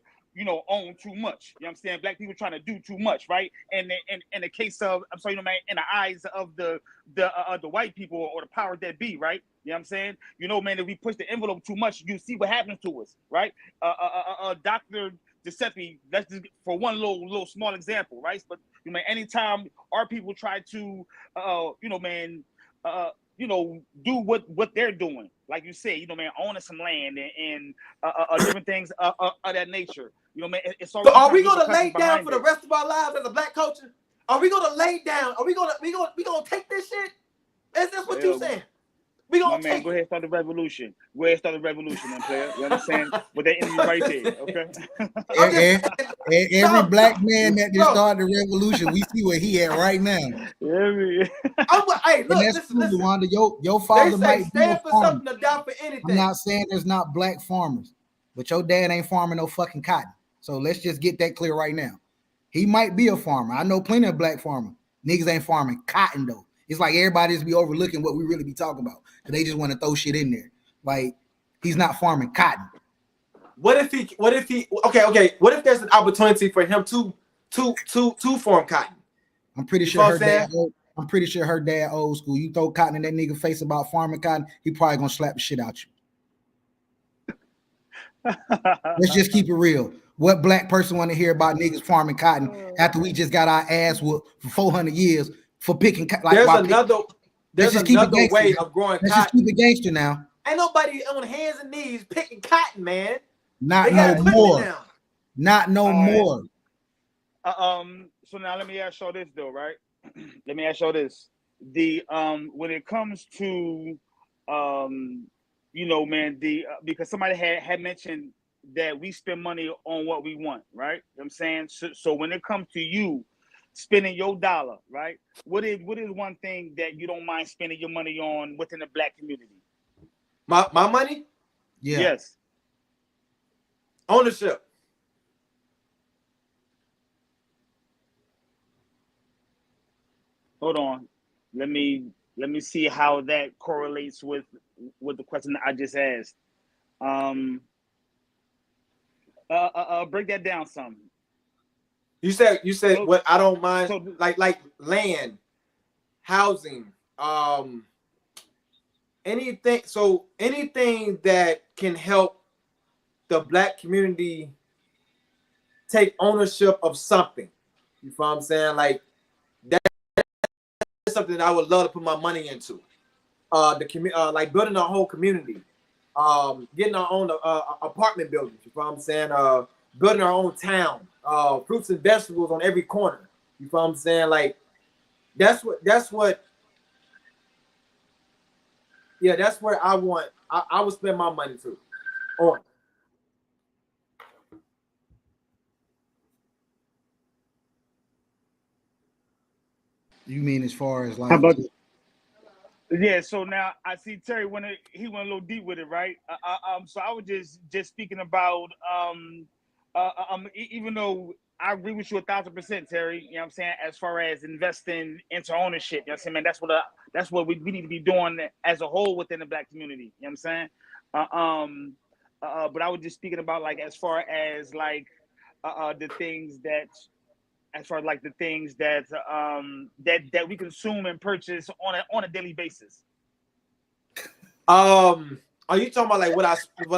own too much. You know what I'm saying? Black people trying to do too much, right? And in the case of, I'm sorry, man, in the eyes of the white people or the powers that be, right? You know what I'm saying? Man, if we push the envelope too much, you see what happens to us, right? Dr. Giuseppe, that's just for one little small example, right? But man, anytime our people try to do what they're doing, like you say, man, owning some land and different things of that nature. Man, it's all. So are we going to lay down for the rest of our lives as a black culture? Are we going to lay down? Are we going to take this shit? Is this what you saying? We gonna take go ahead and start the revolution. Go ahead and start the revolution, man, player. You understand? With that energy right there, okay? Every black man that just started the revolution, we see where he at right now. Hey, look, listen. Wanda, your father might be a for farmer. Something to die for anything. I'm not saying there's not black farmers, but your dad ain't farming no fucking cotton. So let's just get that clear right now. He might be a farmer. I know plenty of black farmers. Niggas ain't farming cotton though. It's like everybody just be overlooking what we really be talking about. They just want to throw shit in there. Like he's not farming cotton. What if there's an opportunity for him to farm cotton? I'm pretty sure her dad old school. You throw cotton in that nigga face about farming cotton, he probably gonna slap the shit out you. Let's just keep it real. What black person want to hear about niggas farming cotton after we just got our ass whooped for 400 years for picking like There's why another let's there's just keep it another gangster. way of growing Let's just cotton. keep it gangster now. Ain't nobody on hands and knees picking cotton, man. Not They got no equipment more. now. Not no more. So now let me ask y'all this though, right? Let me ask y'all this. The when it comes to you know, man, because somebody had mentioned that we spend money on what we want, right? You know what I'm saying? So when it comes to you spending your dollar, right? What is one thing that you don't mind spending your money on within the black community? My money? Yeah. Yes. Ownership. Hold on. Let me see how that correlates with the question that I just asked. Break that down some. You said So, what I don't mind, so like land, housing, anything. So anything that can help the black community take ownership of something. You feel what I'm saying? Like that's something that I would love to put my money into. Like building our whole community, getting our own apartment buildings. You feel what I'm saying? Building our own town, fruits and vegetables on every corner. You feel what I'm saying? Like that's what. Yeah, that's where I want. I would spend my money too. On. You mean as far as how like about? Yeah, so now I see Terry he went a little deep with it, right? So I was just speaking about even though I agree with you 1,000%, Terry. You know what I'm saying? As far as investing into ownership, you know what I'm saying, man. That's what we need to be doing as a whole within the black community. You know what I'm saying? But I was just speaking about like as far as like the things that as far as like the things that that we consume and purchase on a daily basis. Are you talking about like what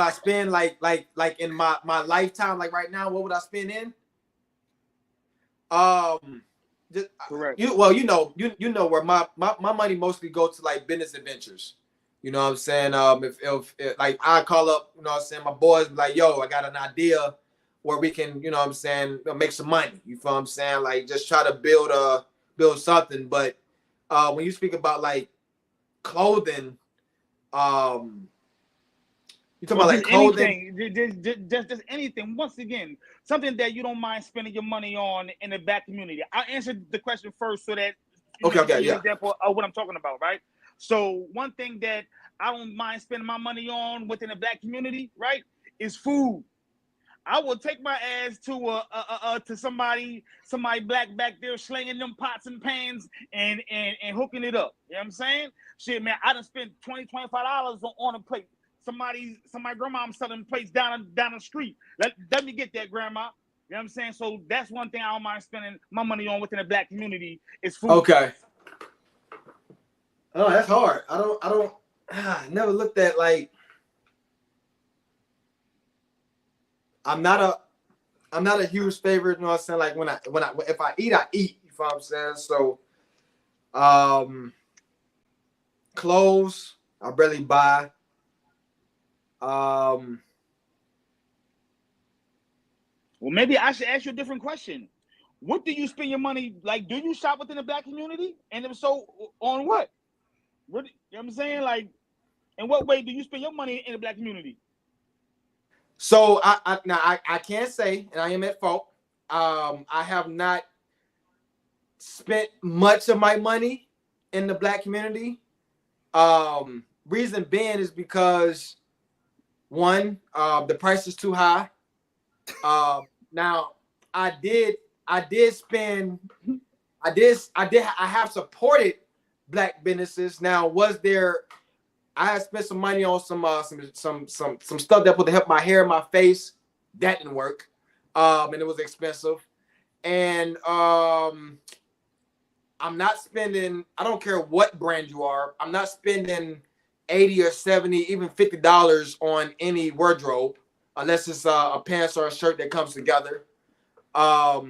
I spend like in my lifetime? Like right now, what would I spend in? Just, Correct. you know where my money mostly goes to like business adventures. You know what I'm saying? If like I call up, you know what I'm saying, my boys be like, yo, I got an idea where we can, you know what I'm saying, make some money. You feel what I'm saying? Like just try to build something. But when you speak about like clothing, you talking Or about like just clothing? anything, just anything. Once again, something that you don't mind spending your money on in the black community. I'll answer the question first so that you Okay, can give you an yeah. example of what I'm talking about, right? So one thing that I don't mind spending my money on within the black community, right, is food. I will take my ass to somebody black back there slinging them pots and pans and hooking it up. You know what I'm saying? Shit, man, I done spent $20-$25 on a plate. Somebody grandma selling plates down the street. Let me get that, grandma. You know what I'm saying? So that's one thing I don't mind spending my money on within the black community is food. Okay. Oh, that's hard. I never looked at like I'm not a huge favorite, you know what I'm saying? Like if I eat, I eat, you know what I'm saying? So clothes, I barely buy. Well, maybe I should ask you a different question. What do you spend your money like? Do you shop within the black community? And if so, on what? What you know what I'm saying? Like, in what way do you spend your money in the black community? So I can't say, and I am at fault. I have not spent much of my money in the black community. Reason being is because one, the price is too high. Now I have supported black businesses. Now I had spent some money on some stuff that would help my hair and my face. That didn't work. And it was expensive. And I'm not spending, I don't care what brand you are, I'm not spending 80 or 70, even $50 on any wardrobe. unless it's a pants or a shirt that comes together. So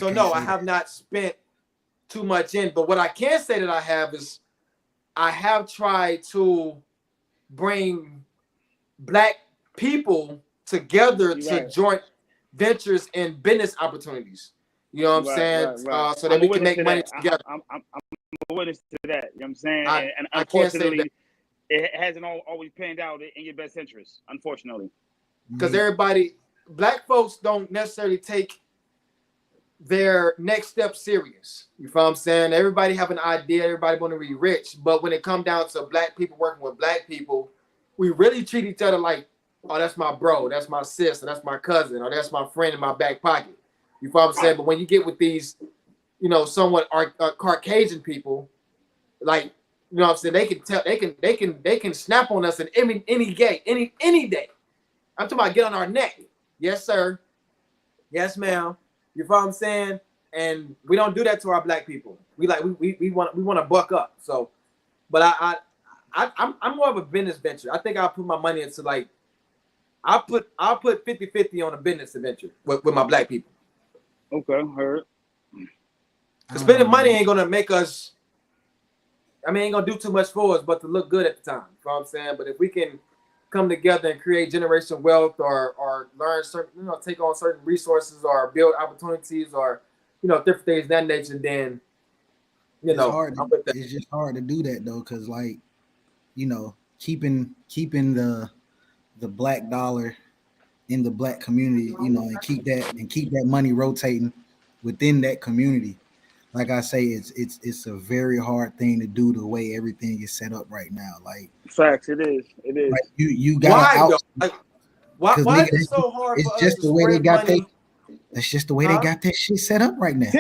no, I have not spent too much in, but what I can say that I have is I have tried to bring Black people together to joint ventures and business opportunities. You know what I'm saying? So that we can make money together. I'm a witness to that. You know what I'm saying? And I can't say that. It hasn't always panned out in your best interest, unfortunately. Because Black folks don't necessarily take their next step serious. You feel what I'm saying? Everybody have an idea, everybody want to be rich, but when it comes down to Black people working with Black people, we really treat each other like, oh, that's my bro, that's my sister, that's my cousin, or that's my friend in my back pocket. You feel what I'm saying? But when you get with these, somewhat Caucasian people, like, you know what I'm saying, they can tell, they can snap on us in any day. I'm talking about get on our neck. Yes, sir. Yes, ma'am. You feel what I'm saying? And we don't do that to our Black people. We want to buck up. So, but I'm more of a business venture. I think I'll put my money into I'll put 50-50 on a business venture with my Black people. Okay, heard. Because spending money ain't gonna make us. Ain't gonna do too much for us, but to look good at the time. You know what I'm saying? But if we can come together and create generational wealth, or learn certain, take on certain resources, or build opportunities, or different things of that nature, then it's just hard to do that though, because keeping the Black dollar in the Black community, and keep that money rotating within that community. Like I say, it's a very hard thing to do the way everything is set up right now. Like facts, it is. Like you got why is it so hard? It's just the way they got that's just the way they got that shit set up right now.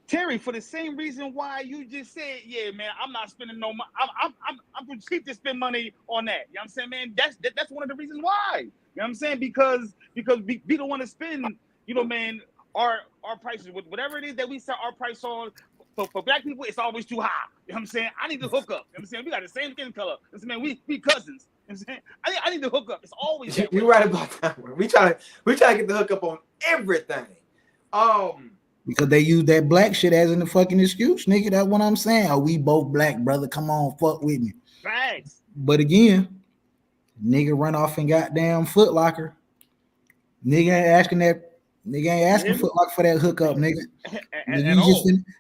Terry, for the same reason why you just said, yeah, man, I'm not spending no money. I'm going to keep to spend money on that. You know what I'm saying, man? That's one of the reasons why. You know what I'm saying? Because we don't want to spend, man, our prices with whatever it is that we set our price on. For Black people, it's always too high. You know what I'm saying? I need to hook up. You know what I'm saying? We got the same skin color. You know what I'm saying? We cousins. You know what I'm saying? I need to hook up. It's always that way. You're right about that one. We try to get the hookup on everything. Because they use that Black shit as a fucking excuse, nigga. That's what I'm saying. Oh, we both Black, brother. Come on, fuck with me. Facts. But again, nigga run off and goddamn Foot Locker. Nigga ain't asking Foot Locker for that hookup, nigga.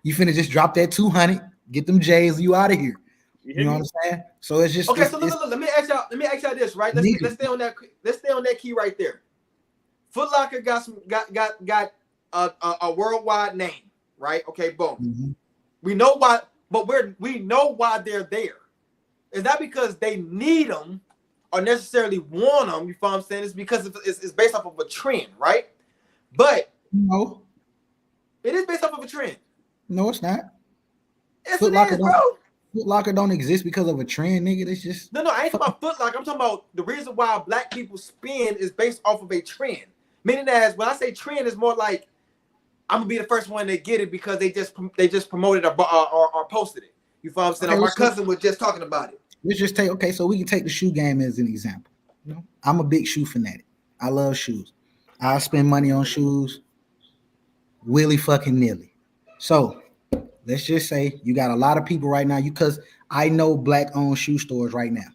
You finna just drop that 200, get them J's, you out of here. You know what I'm saying? So it's just okay. So look, let me ask y'all this, right? Let's stay on that. Let's stay on that key right there. Foot Locker got a worldwide name, right? Okay, boom. Mm-hmm. We know why, but we know why they're there. It's not because they need them or necessarily want them. You feel what I'm saying? It's because it's based off of a trend, right? But no, it is based off of a trend. No, it's not. Yes, it is, bro. Foot Locker don't exist because of a trend, nigga. It's just no. I ain't talking about Foot Locker. I'm talking about the reason why Black people spend is based off of a trend. Meaning that when I say trend, it's more like I'm gonna be the first one to get it because they just promoted or posted it. You feel what I'm saying? Okay, my cousin was just talking about it. Let's just so we can take the shoe game as an example. I'm a big shoe fanatic. I love shoes. I spend money on shoes willy fucking nilly. So let's just say you got a lot of people right now, because I know Black owned shoe stores right now.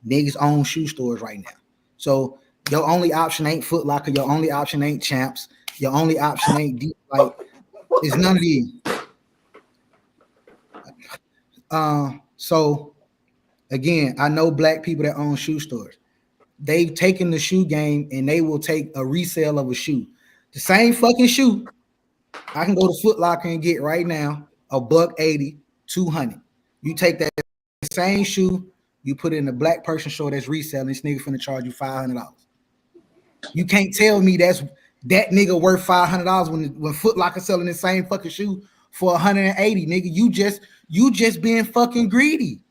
Niggas own shoe stores right now. So your only option ain't Foot Locker. Your only option ain't Champs. Your only option ain't Deep. Like, it's none of these. So again, I know Black people that own shoe stores. They've taken the shoe game and they will take a resale of a shoe. The same fucking shoe I can go to Foot Locker and get right now, $180, $200. You take that same shoe, you put it in a Black person store that's reselling, this nigga finna charge you $500. You can't tell me that nigga worth $500 when Foot Locker selling the same fucking shoe for $180, nigga. You just being fucking greedy.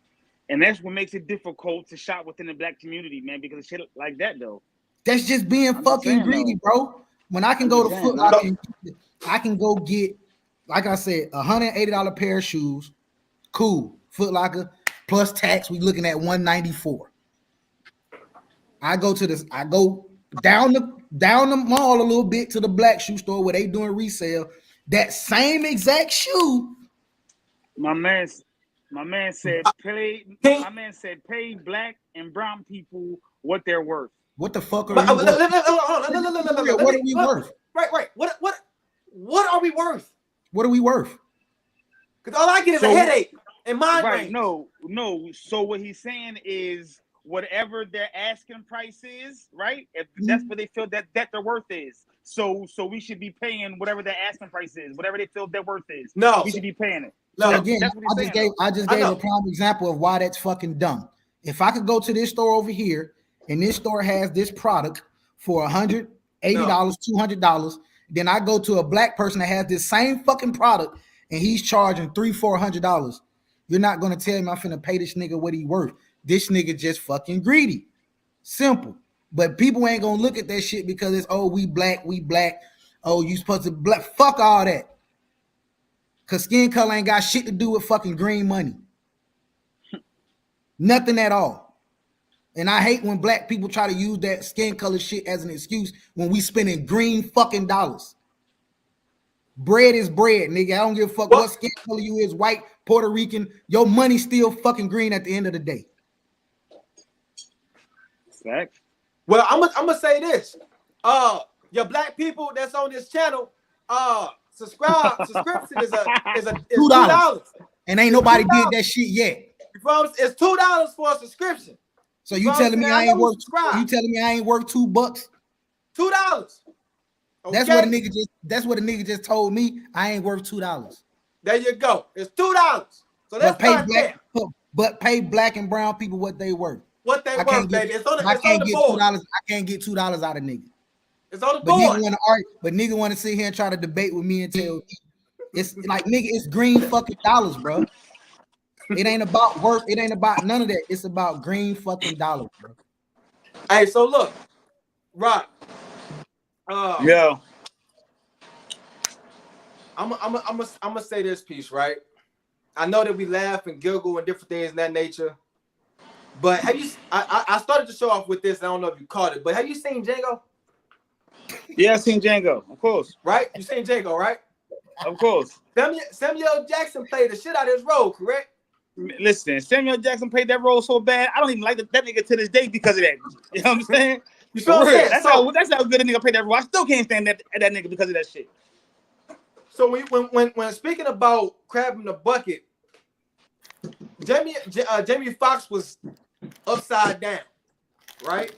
And that's what makes it difficult to shop within the Black community, man, because of shit like that, though. That's just being fucking greedy, bro. When I can go to Foot Locker and I can go get, like I said, $180 pair of shoes. Cool. Foot Locker plus tax, we looking at $194. I go down the mall a little bit to the black shoe store where they doing resale. That same exact shoe. My man said pay. My man said pay black and brown people what they're worth. What the fuck are you worth? What are we worth? Right. What are we worth? What are we worth? Because all I get is a headache and mind right. range. No. So what he's saying is whatever their asking price is, right? If that's what they feel that their worth is. So we should be paying whatever their asking price is, whatever they feel their worth is. No, we should be paying it. So No, again, I just gave a prime example of why that's fucking dumb. If I could go to this store over here and this store has this product for $180, $200, then I go to a black person that has this same fucking product and he's charging $300-$400. You're not gonna tell me I'm finna pay this nigga what he worth. This nigga just fucking greedy. Simple. But people ain't gonna look at that shit because it's we black. Oh, you supposed to black. Fuck all that. Cause skin color ain't got shit to do with fucking green money. Nothing at all. And I hate when black people try to use that skin color shit as an excuse when we spending green fucking dollars. Bread is bread, nigga. I don't give a fuck what skin color you is, white, Puerto Rican. Your money's still fucking green at the end of the day. Fact. Well, I'm gonna say this. Your black people that's on this channel, subscription is $2. And ain't nobody did that shit yet. It's $2 for a subscription. So you telling me I ain't worth? You telling me I ain't worth $2? $2. Okay? That's what a nigga just told me. I ain't worth $2. There you go. It's $2. So let's start there. But pay black and brown people what they worth. What they worth, baby. It's on the board. I can't get $2 out of nigga. It's on the board. Nigga want to sit here and try to debate with me and tell me it's like nigga, it's green fucking dollars, bro. It ain't about worth. It ain't about none of that. It's about green fucking dollars, bro. Hey, so look, Rock. Yeah. I'm gonna say this piece, right? I know that we laugh and giggle and different things of that nature, but have you? I started to show off with this. I don't know if you caught it, but have you seen Django? Yeah, I seen Django, of course. Right? You seen Django, right? Of course. Samuel Jackson played the shit out of his role, correct? Listen, Samuel Jackson played that role so bad, I don't even like that nigga to this day because of that. You know what I'm saying? You feel what I'm saying? That's how good a nigga played that role. I still can't stand that nigga because of that shit. So when speaking about crab in the bucket, Jamie Foxx was upside down, right?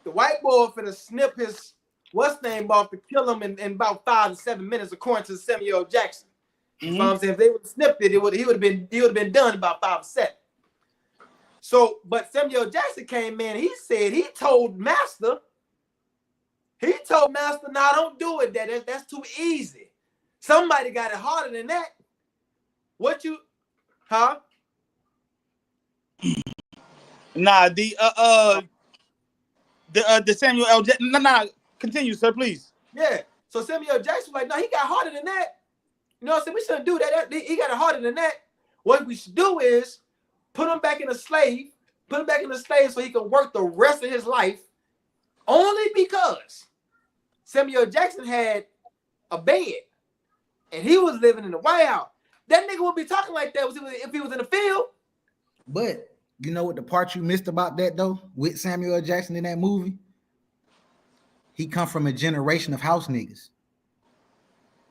The white boy finna snip his what's name off to kill him in about 5 to 7 minutes, according to Samuel Jackson. You know what I'm saying? If they would have snipped it, he would have been done about 5 or 7. So, but Samuel Jackson came in. He said he told Master, "Nah, don't do it. That's too easy. Somebody got it harder than that." What you, huh? Nah, the Samuel L. Jackson. Nah, continue, sir, please. Yeah. So Samuel Jackson was like, "No, he got harder than that. You know what I'm saying? We shouldn't do that. He got it harder than that. What we should do is put him back in a slave, so he can work the rest of his life, only because Samuel Jackson had a bed and he was living in the White House. That nigga would be talking like that if he was in the field." But you know what the part you missed about that though, with Samuel Jackson in that movie? He come from a generation of house niggas.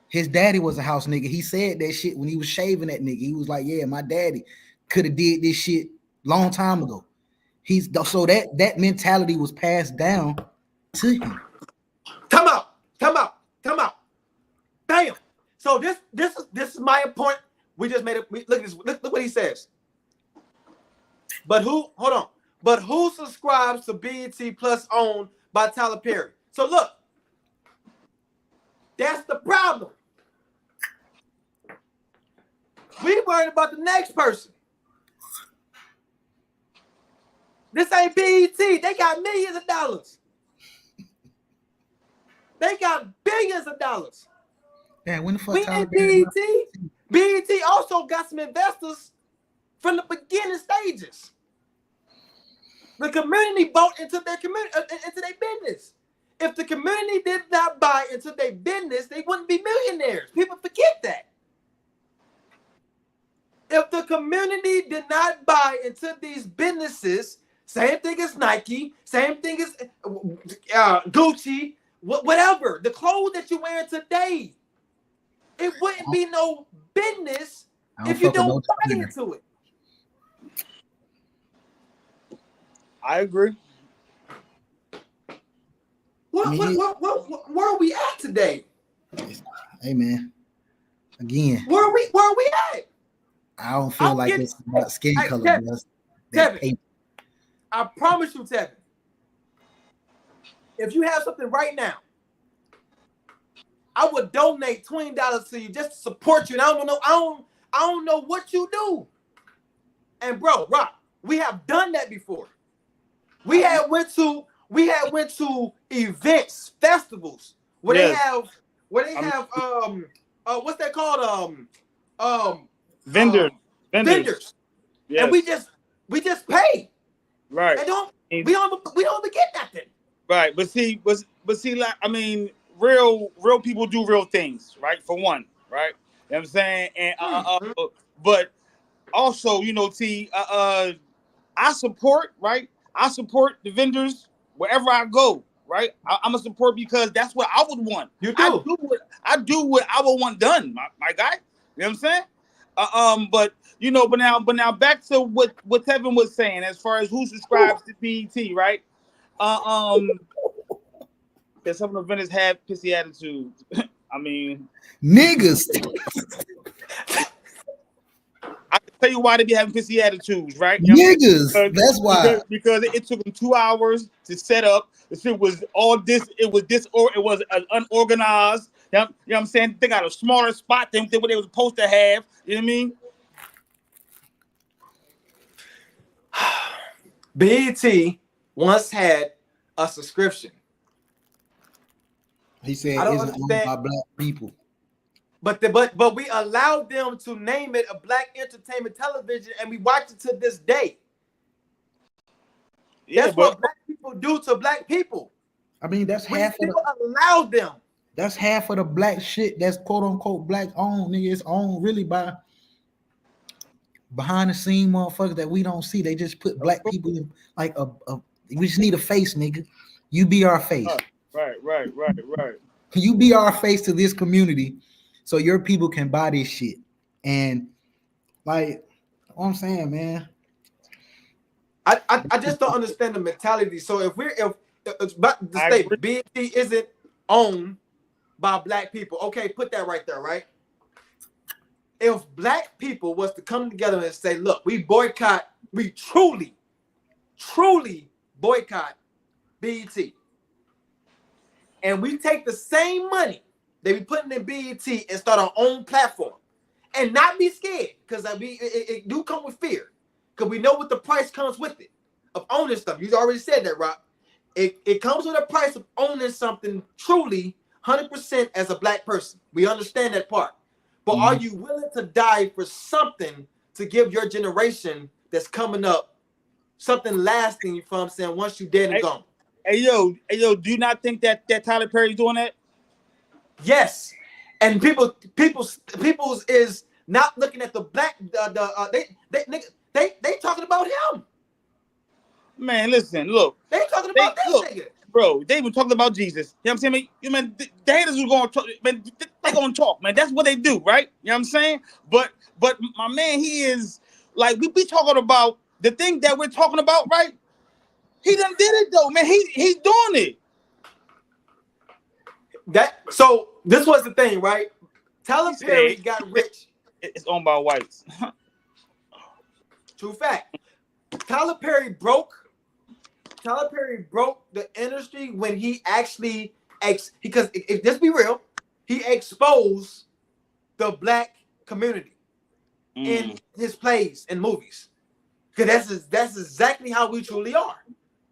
His daddy was a house nigga. He said that shit when he was shaving that nigga. He was like, "Yeah, my daddy could have did this shit long time ago." So that mentality was passed down to him. Come out. Damn. So this is my point. We just made it. Look at this. Look what he says. But who subscribes to BET Plus owned by Tyler Perry? So look, that's the problem. We worried about the next person. This ain't BET. They got millions of dollars. They got billions of dollars. Yeah, when the fuck we ain't BET. BET also got some investors from the beginning stages. The community bought into their community, into their business. If the community did not buy into their business, they wouldn't be millionaires. People forget that. If the community did not buy into these businesses, same thing as Nike, same thing as Gucci, whatever, the clothes that you're wearing today, it wouldn't be no business if you don't buy into it. I agree. Where are we at today? Hey man, again, where are we at? I don't feel like it's about skin color. Tevin, I promise you, Tevin, if you have something right now, I would donate $20 to you just to support you. And I don't know what you do. And bro, Rock, we have done that before. We had went to events, festivals where they have what's that called? Vendors. Yes. And we just pay. Right. And we don't get nothing. Right. But see, like, I mean, real people do real things, right? For one, right? You know what I'm saying? And but also, you know, I support, right? I support the vendors wherever I go, right? I'm a support because that's what I would want. You do. I do what I would want done, my guy. You know what I'm saying? But you know, but now back to what Tevin was saying as far as who subscribes to BET, right? Because some of the vendors have pissy attitudes. I mean, niggas. I can tell you why they be having pissy attitudes, right? Niggas. That's why. Because it took them 2 hours to set up. The shit was all this. It was unorganized. You know what I'm saying? They got a smaller spot than what they were supposed to have. You know what I mean? BET once had a subscription. He said it's owned by black people. But we allowed them to name it a black entertainment television, and we watch it to this day. Yeah, that's what black people do to black people. I mean, that's half of people allowed them. That's half of the black shit that's quote unquote black owned, nigga. It's owned really by behind the scene motherfuckers that we don't see. They just put black people in like we just need a face, nigga. You be our face. Right. You be our face to this community so your people can buy this shit. And like what I'm saying, man. I just don't understand the mentality. So if but the statement BET isn't owned by black people, okay, put that right there, right? If black people was to come together and say, look, we truly boycott BET, and we take the same money they be putting in BET and start our own platform and not be scared, because it do come with fear, because we know what the price comes with it of owning stuff. You already said that, Rob. It comes with a price of owning something truly 100% as a black person. We understand that part. But are you willing to die for something to give your generation that's coming up something lasting, you know what I'm saying, once you're dead and gone? Hey, yo, do you not think that Tyler Perry's doing that? Yes. And people's is not looking at the black, they talking about him. Man, listen, look. They talking about that nigga. Bro, they even talking about Jesus. You know what I'm saying? You man, the haters are going to talk, man, they going to talk, man. That's what they do, right? You know what I'm saying? But my man, he is like, we be talking about the thing that we're talking about, right? He done did it though, man. He's doing it. So this was the thing, right? Tyler Perry got rich. It's owned by whites. True fact. Tyler Perry broke the industry when he actually because if just be real, he exposed the black community in his plays and movies. Because that's exactly how we truly are.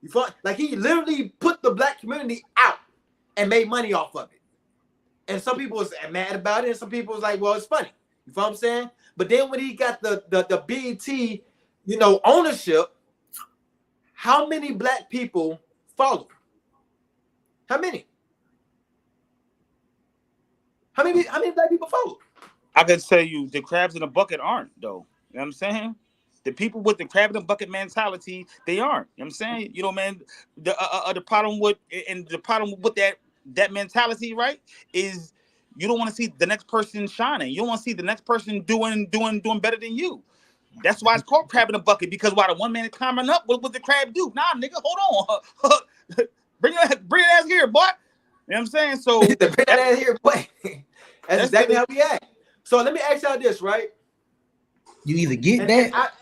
You feel like he literally put the black community out and made money off of it. And some people was mad about it, and some people was like, well, it's funny. You feel what I'm saying? But then when he got the BET, ownership, how many black people follow? How many? How many black people follow? I can tell you the crabs in the bucket aren't, though. You know what I'm saying? The people with the crab in the bucket mentality, they aren't. You know what I'm saying? You know, man, the problem with that mentality, right, is you don't want to see the next person shining. You don't want to see the next person doing better than you. That's why it's called crab in the bucket, because while the one man is climbing up, what the crab do? Nah, nigga, hold on. bring your ass here, boy. You know what I'm saying? So bring that ass here, boy. That's exactly how we act. So let me ask y'all this, right? You either get that,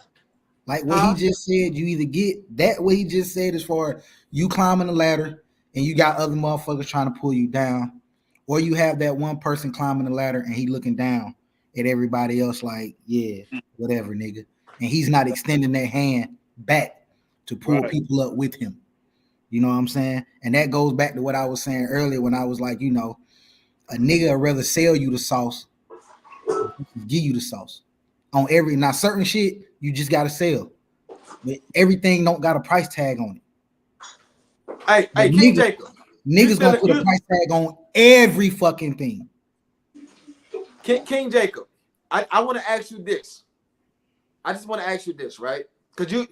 like what he just said, you either get that what he just said as far as you climbing the ladder and you got other motherfuckers trying to pull you down, or you have that one person climbing the ladder and he looking down at everybody else like, yeah, whatever, nigga. And he's not extending that hand back to pull people up with him. You know what I'm saying? And that goes back to what I was saying earlier when I was like, you know, a nigga would rather sell you the sauce than give you the sauce. On every, now certain shit you just gotta sell, but everything don't got a price tag on it. Hey, King Jacob, niggas gonna put a price tag on every fucking thing. King Jacob, I want to ask you this. I just want to ask you this, right? Because you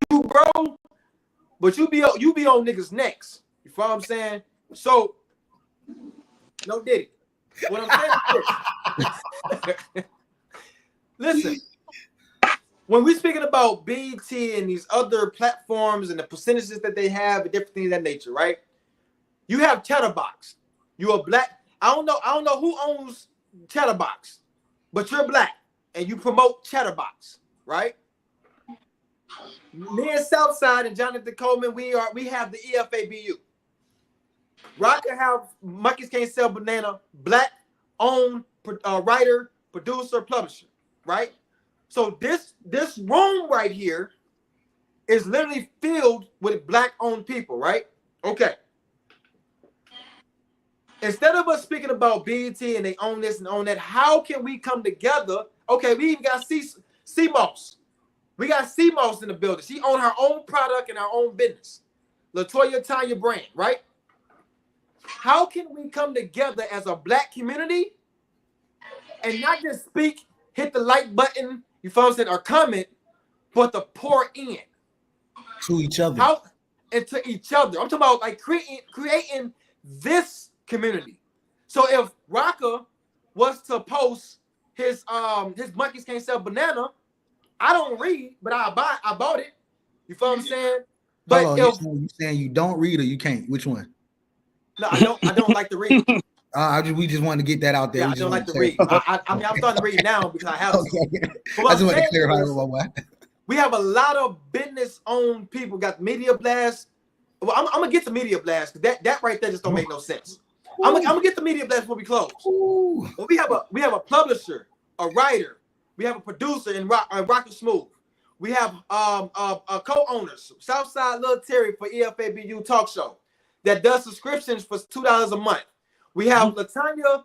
bro, but you be on niggas' necks. You feel what I'm saying? So no diddy. What I'm saying is this. Listen, when we're speaking about BET and these other platforms and the percentages that they have and different things of that nature, right? You have Chatterbox. You're a black. I don't know who owns Chatterbox, but you're black and you promote Chatterbox, right? Me and SouthSide and Jonathan Coleman, we have the EFABU. Rocker have Monkeys Can't Sell Banana, black owned writer, producer, publisher, right? So this room right here is literally filled with black owned people, right? Okay. Instead of us speaking about BET and they own this and own that, how can we come together? Okay, we even got CMOS. We got CMOS in the building. She owns her own product and her own business. LaToya Tanya brand, right? How can we come together as a black community and not just speak, hit the like button, you feel what I'm saying, or comment, but to pour in to each other. How and to each other. I'm talking about like creating this community. So if Rocker was to post his Monkeys Can't Sell Banana, I don't read, but I bought it. You feel what I'm saying? But hold on, you saying you don't read or you can't? Which one? No, I don't like to read. We just wanted to get that out there. Yeah, I don't like to read. I mean, I'm starting to read now because I have to. Okay. I just want to clarify. We have a lot of business-owned people. Got Media Blast. Well, I'm gonna get the Media Blast because that right there just don't make no sense. I'm gonna get the Media Blast before we close. But we have a publisher, a writer, we have a producer in Rocket Smooth. We have co-owners, Southside Lil Terry for EFABU Talk Show that does subscriptions for $2 a month. We have LaToya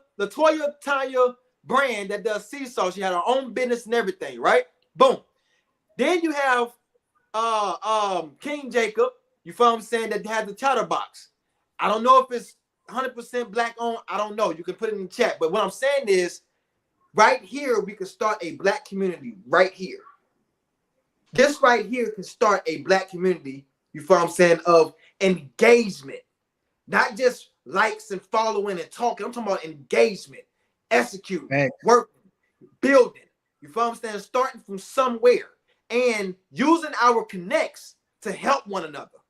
Tanya brand that does Seesaw. She had her own business and everything, right? Boom. Then you have King Jacob, you feel what I'm saying, that has the Chatterbox. I don't know if it's 100% black owned. I don't know. You can put it in the chat. But what I'm saying is, right here, we can start a black community right here. This right here can start a black community, you feel what I'm saying, of engagement. Not just likes and following and talking. I'm talking about engagement, executing, working, building. You feel what I'm saying? Starting from somewhere and using our connects to help one another.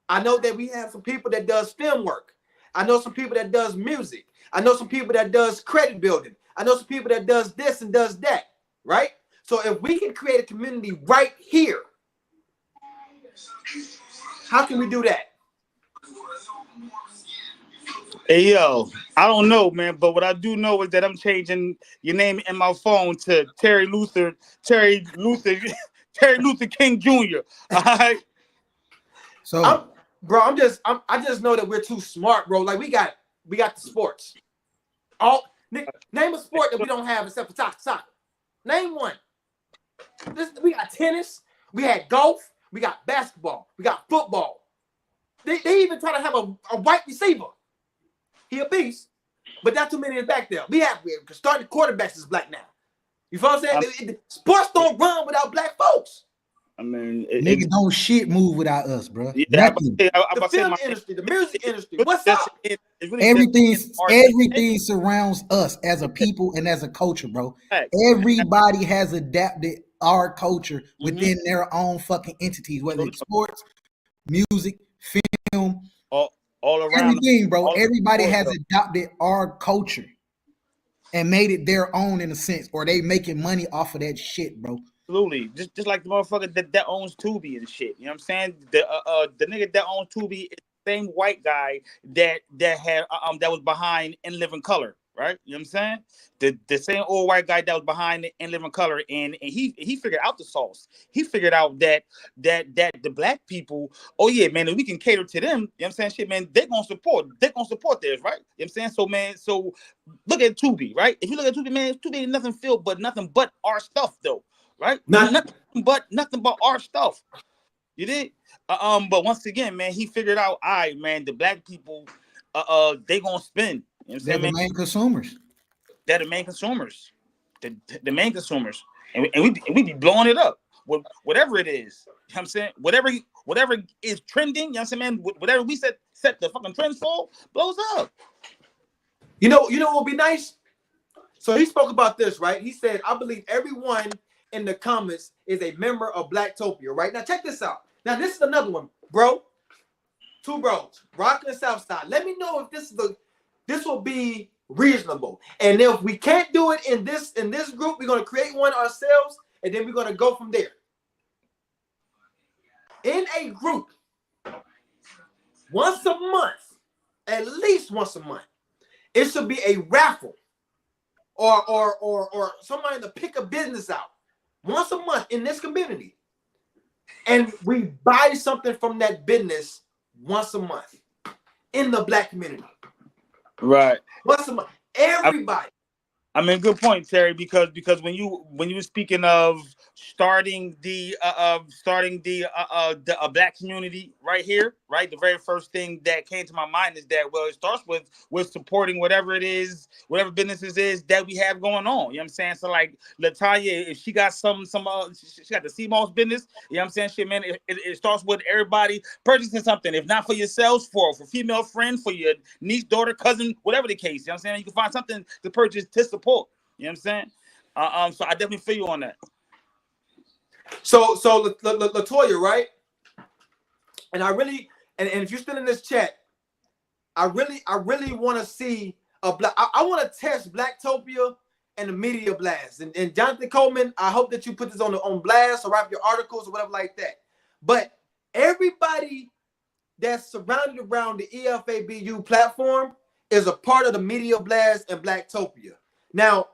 I know that we have some people that does film work. I know some people that does music. I know some people that does credit building. I know some people that does this and does that, right? So if we can create a community right here, how can we do that? Hey, yo, I don't know, man, but what I do know is that I'm changing your name in my phone to Terry Luther King Jr. All right. So, I just know that we're too smart, bro. Like we got the sports. Name a sport that we don't have except for soccer. Name one. We got tennis. We had golf. We got basketball. We got football. They even try to have a white receiver. He a beast, but not too many is back there. We starting quarterbacks is black now. You feel what I'm saying? Sports don't run without black folks. I mean, niggas don't shit move without us, bro. Yeah, Nothing. The film industry, the music industry. What's up? Everything surrounds us as a people and as a culture, bro. Everybody has adapted our culture within their own fucking entities, whether it's sports, music, film, all around everything, bro. Everybody has adopted our culture and made it their own in a sense, or they making money off of that shit, bro. Absolutely, just like the motherfucker that owns Tubi and shit. You know what I'm saying? The nigga that owns Tubi is the same white guy that had that was behind In Living Color, right? You know what I'm saying? The same old white guy that was behind In Living Color, and he figured out the sauce. He figured out that the black people, oh yeah, man, if we can cater to them, you know what I'm saying? Shit, man, they're gonna support theirs, right? You know what I'm saying? So man, so look at Tubi, right? If you look at Tubi, man, Tubi ain't nothing but our stuff though. Right? Nothing but our stuff. You did? But once again, man, he figured out, all right, man, the black people, they gonna spend. You know what I'm saying, They're the main consumers. They're the main consumers. The main consumers. And we be blowing it up. Whatever it is. You know what I'm saying? Whatever is trending, you know what I'm saying, man? Whatever we set the fucking trends for, blows up. You know what would be nice? So he spoke about this, right? He said, I believe everyone in the comments is a member of Blacktopia, right? Now check this out. Now this is another one, bro. Two bros, Rock and SouthSide. Let me know if this will be reasonable. And if we can't do it in this group, we're gonna create one ourselves, and then we're gonna go from there. In a group, once a month, at least once a month, it should be a raffle, or somebody to pick a business out. Once a month in this community, and we buy something from that business once a month in the black community. Right. Once a month, everybody. I mean, good point, Terry. Because when you were speaking of starting the black community right here, right, the very first thing that came to my mind is that, well, it starts with supporting whatever it is, whatever businesses is that we have going on. You know what I'm saying? So like Latanya, if she got she got the CMOS business. You know what I'm saying? Shit, man, it starts with everybody purchasing something. If not for yourselves, for female friend, for your niece, daughter, cousin, whatever the case. You know what I'm saying? You can find something to purchase to support. You know what I'm saying? So I definitely feel you on that. So Latoya, right? And I really, and if you're still in this chat, I really want to see a black. I want to test Blacktopia and the media blast. And Jonathan Coleman, I hope that you put this on blast or write your articles or whatever like that. But everybody that's surrounded around the EFABU platform is a part of the media blast and Blacktopia. Now,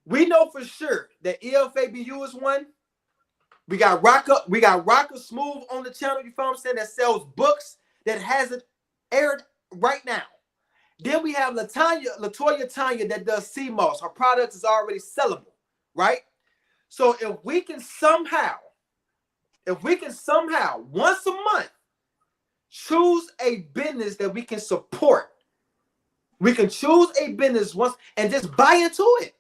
we know for sure that EFABU is one. We got Rocker Smooth on the channel, you feel what I'm saying, that sells books that hasn't aired right now. Then we have Latoya Tanya that does CMOS. Her product is already sellable, right? So if we can somehow once a month choose a business that we can support, we can choose a business once and just buy into it.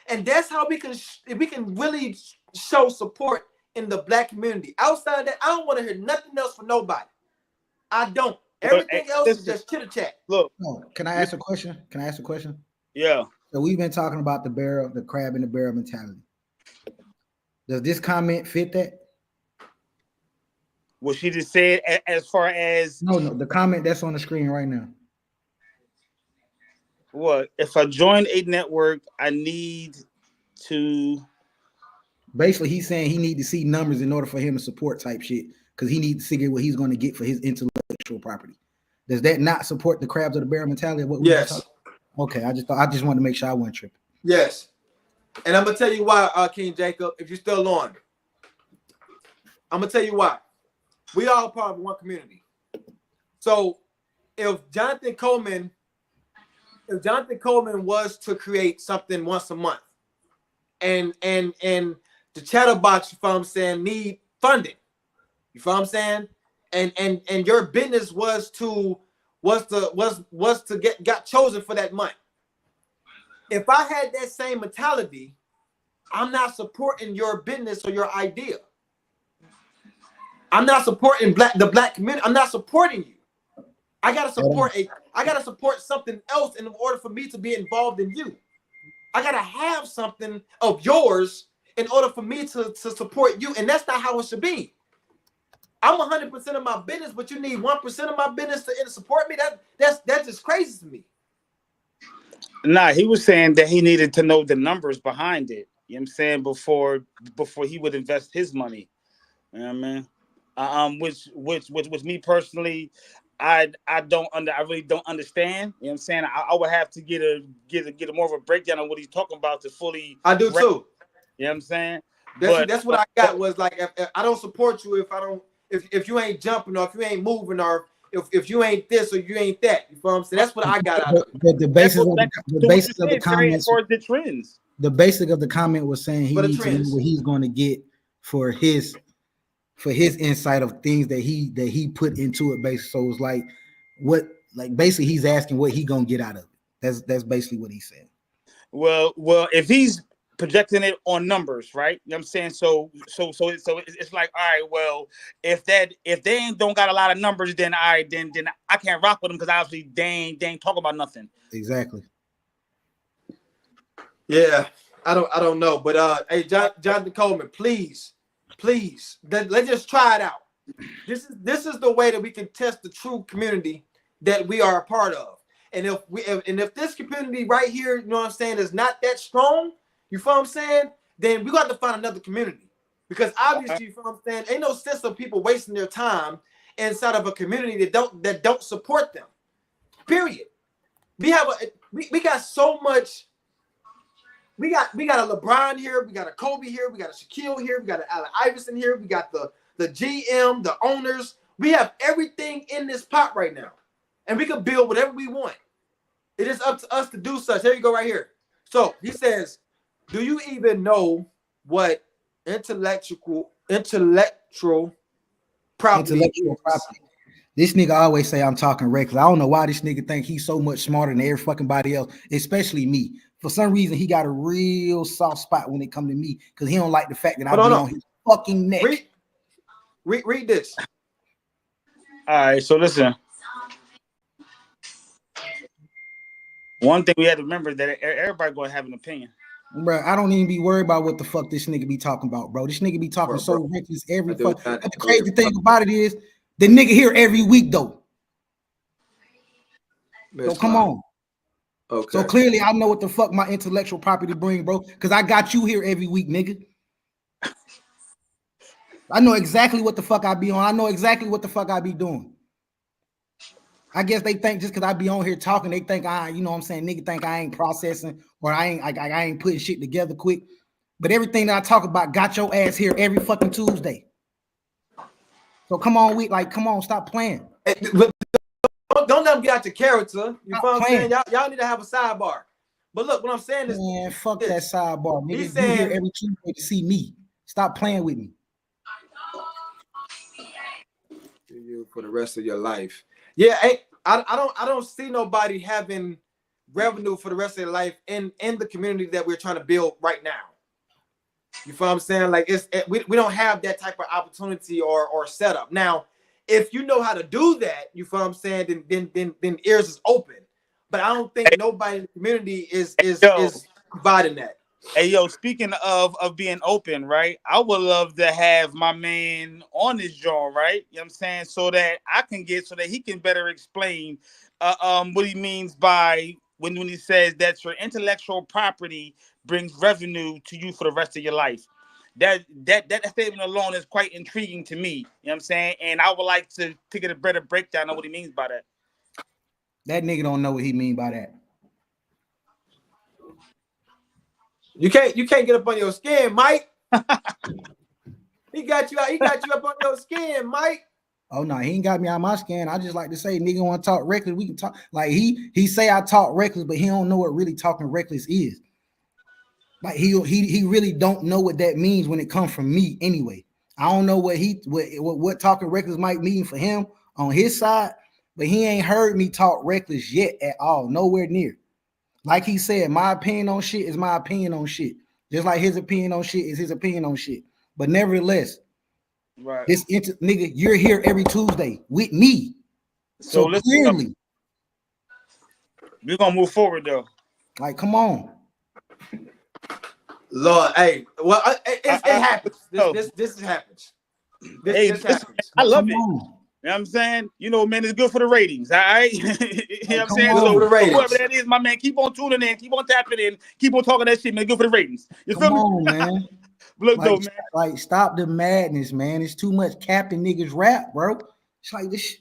And that's how we can really show support in the black community. Outside of that, I don't want to hear nothing else from nobody. I don't. Everything else is just chitter chat. Look, can I ask a question? Yeah. So we've been talking about the crab in the barrel mentality. Does this comment fit that? What she just said, as far as no, the comment that's on the screen right now. What if I join a network? I need to. Basically, he's saying he need to see numbers in order for him to support type shit, because he needs to figure what he's going to get for his intellectual property. Does that not support the crabs of the barrel mentality? Of what we yes. Okay, I just wanted to make sure I wasn't tripping. Yes, and I'm gonna tell you why, King Jacob. If you're still on, I'm gonna tell you why. We all part of one community. So if Jonathan Coleman was to create something once a month, and the chatterbox, if I'm saying, need funding. You feel what I'm saying? And your business was to got chosen for that month. If I had that same mentality, I'm not supporting your business or your idea. I'm not supporting the black community. I'm not supporting you. I gotta support something else in order for me to be involved in you. I gotta have something of yours in order for me to support you, and that's not how it should be. I'm 100% of my business, but you need 1% of my business to support me. That's just crazy to me. Nah, he was saying that he needed to know the numbers behind it. You know what I'm saying? Before he would invest his money. You know what I mean? Which me personally, I really don't understand. You know what I'm saying? I would have to get a more of a breakdown of what he's talking about to fully. I do too. You know what I'm saying? That's what I got was like, if I don't support you if you ain't jumping or if you ain't moving or if you ain't this or you ain't that. You feel what I'm saying? That's what I got out of it. The basis of the comments, for the trends. The basic of the comment was saying he needs to know what he's going to get for his insight of things that he put into it. Basically, so it's like basically he's asking what he gonna get out of it. That's basically what he's saying. Well, if he's projecting it on numbers, right? You know what I'm saying? So it's like, all right, well, if they don't got a lot of numbers, then all right, then I can't rock with them because obviously they ain't talking about nothing. Exactly. Yeah, I don't know, but hey, Jonathan Coleman, please, let's just try it out. This is the way that we can test the true community that we are a part of. And if this community right here, you know what I'm saying, is not that strong, you feel what I'm saying, then we got to find another community. Because obviously, you feel what I'm saying, ain't no sense of people wasting their time inside of a community that don't support them. Period. We got so much. We got a LeBron here, we got a Kobe here, we got a Shaquille here, we got an Allen Iverson here, we got the GM, the owners. We have everything in this pot right now. And we can build whatever we want. It is up to us to do such. Here you go right here. So he says, do you even know what intellectual property is? This nigga always say I'm talking reckless. I don't know why this nigga think he's so much smarter than every fucking body else, especially me. For some reason, he got a real soft spot when it comes to me because he don't like the fact that I be on his fucking neck. Read this. All right, so listen. One thing we have to remember is that everybody gonna have an opinion. Bro, I don't even be worried about what the fuck this nigga be talking about, bro. This nigga be talking so reckless every fuck. The crazy thing about it is the nigga here every week though. So come on. Okay. So clearly I know what the fuck my intellectual property bring, bro, because I got you here every week, nigga. I know exactly what the fuck I be on. I know exactly what the fuck I be doing. I guess they think just because I be on here talking, they think you know what I'm saying, nigga think I ain't processing or I ain't putting shit together quick. But everything that I talk about got your ass here every fucking Tuesday. So come on, come on, stop playing. Don't let them get out your character. You know what I'm saying? Y'all need to have a sidebar. But look, what I'm saying is, man, fuck that sidebar. Nigga, you here every Tuesday to see me. Stop playing with me. You for the rest of your life. Yeah, I don't see nobody having revenue for the rest of their life in the community that we're trying to build right now. You feel what I'm saying? Like we don't have that type of opportunity or setup. Now, if you know how to do that, you feel what I'm saying, then ears is open. But I don't think nobody in the community is providing that. Hey, yo, speaking of being open, right? I would love to have my man on this joint, right? You know what I'm saying? So that he can better explain what he means by when he says that your intellectual property brings revenue to you for the rest of your life. That statement alone is quite intriguing to me. You know what I'm saying? And I would like to get a better breakdown of what he means by that. That nigga don't know what he mean by that. You can't get up on your skin, Mike. He got you up on your skin, Mike. Oh no, he ain't got me on my skin. I just like to say, nigga, want to talk reckless. We can talk like he say I talk reckless, but he don't know what really talking reckless is. Like he really don't know what that means when it comes from me anyway. I don't know what talking reckless might mean for him on his side, but he ain't heard me talk reckless yet at all, nowhere near. Like he said, my opinion on shit is my opinion on shit. Just like his opinion on shit is his opinion on shit. But nevertheless, right, nigga, you're here every Tuesday with me. So clearly, we're gonna move forward though. Like, come on. Lord, hey, well, it happens. This happens. This happens. I love it. You know what I'm saying? You know, man, it's good for the ratings. All right. You know what I'm saying? So whoever that is, my man, keep on tuning in, keep on tapping in, keep on talking that shit, man. Good for the ratings. You feel me? Come on, man. Look though, man. Like, stop the madness, man. It's too much capping niggas rap, bro. It's like this.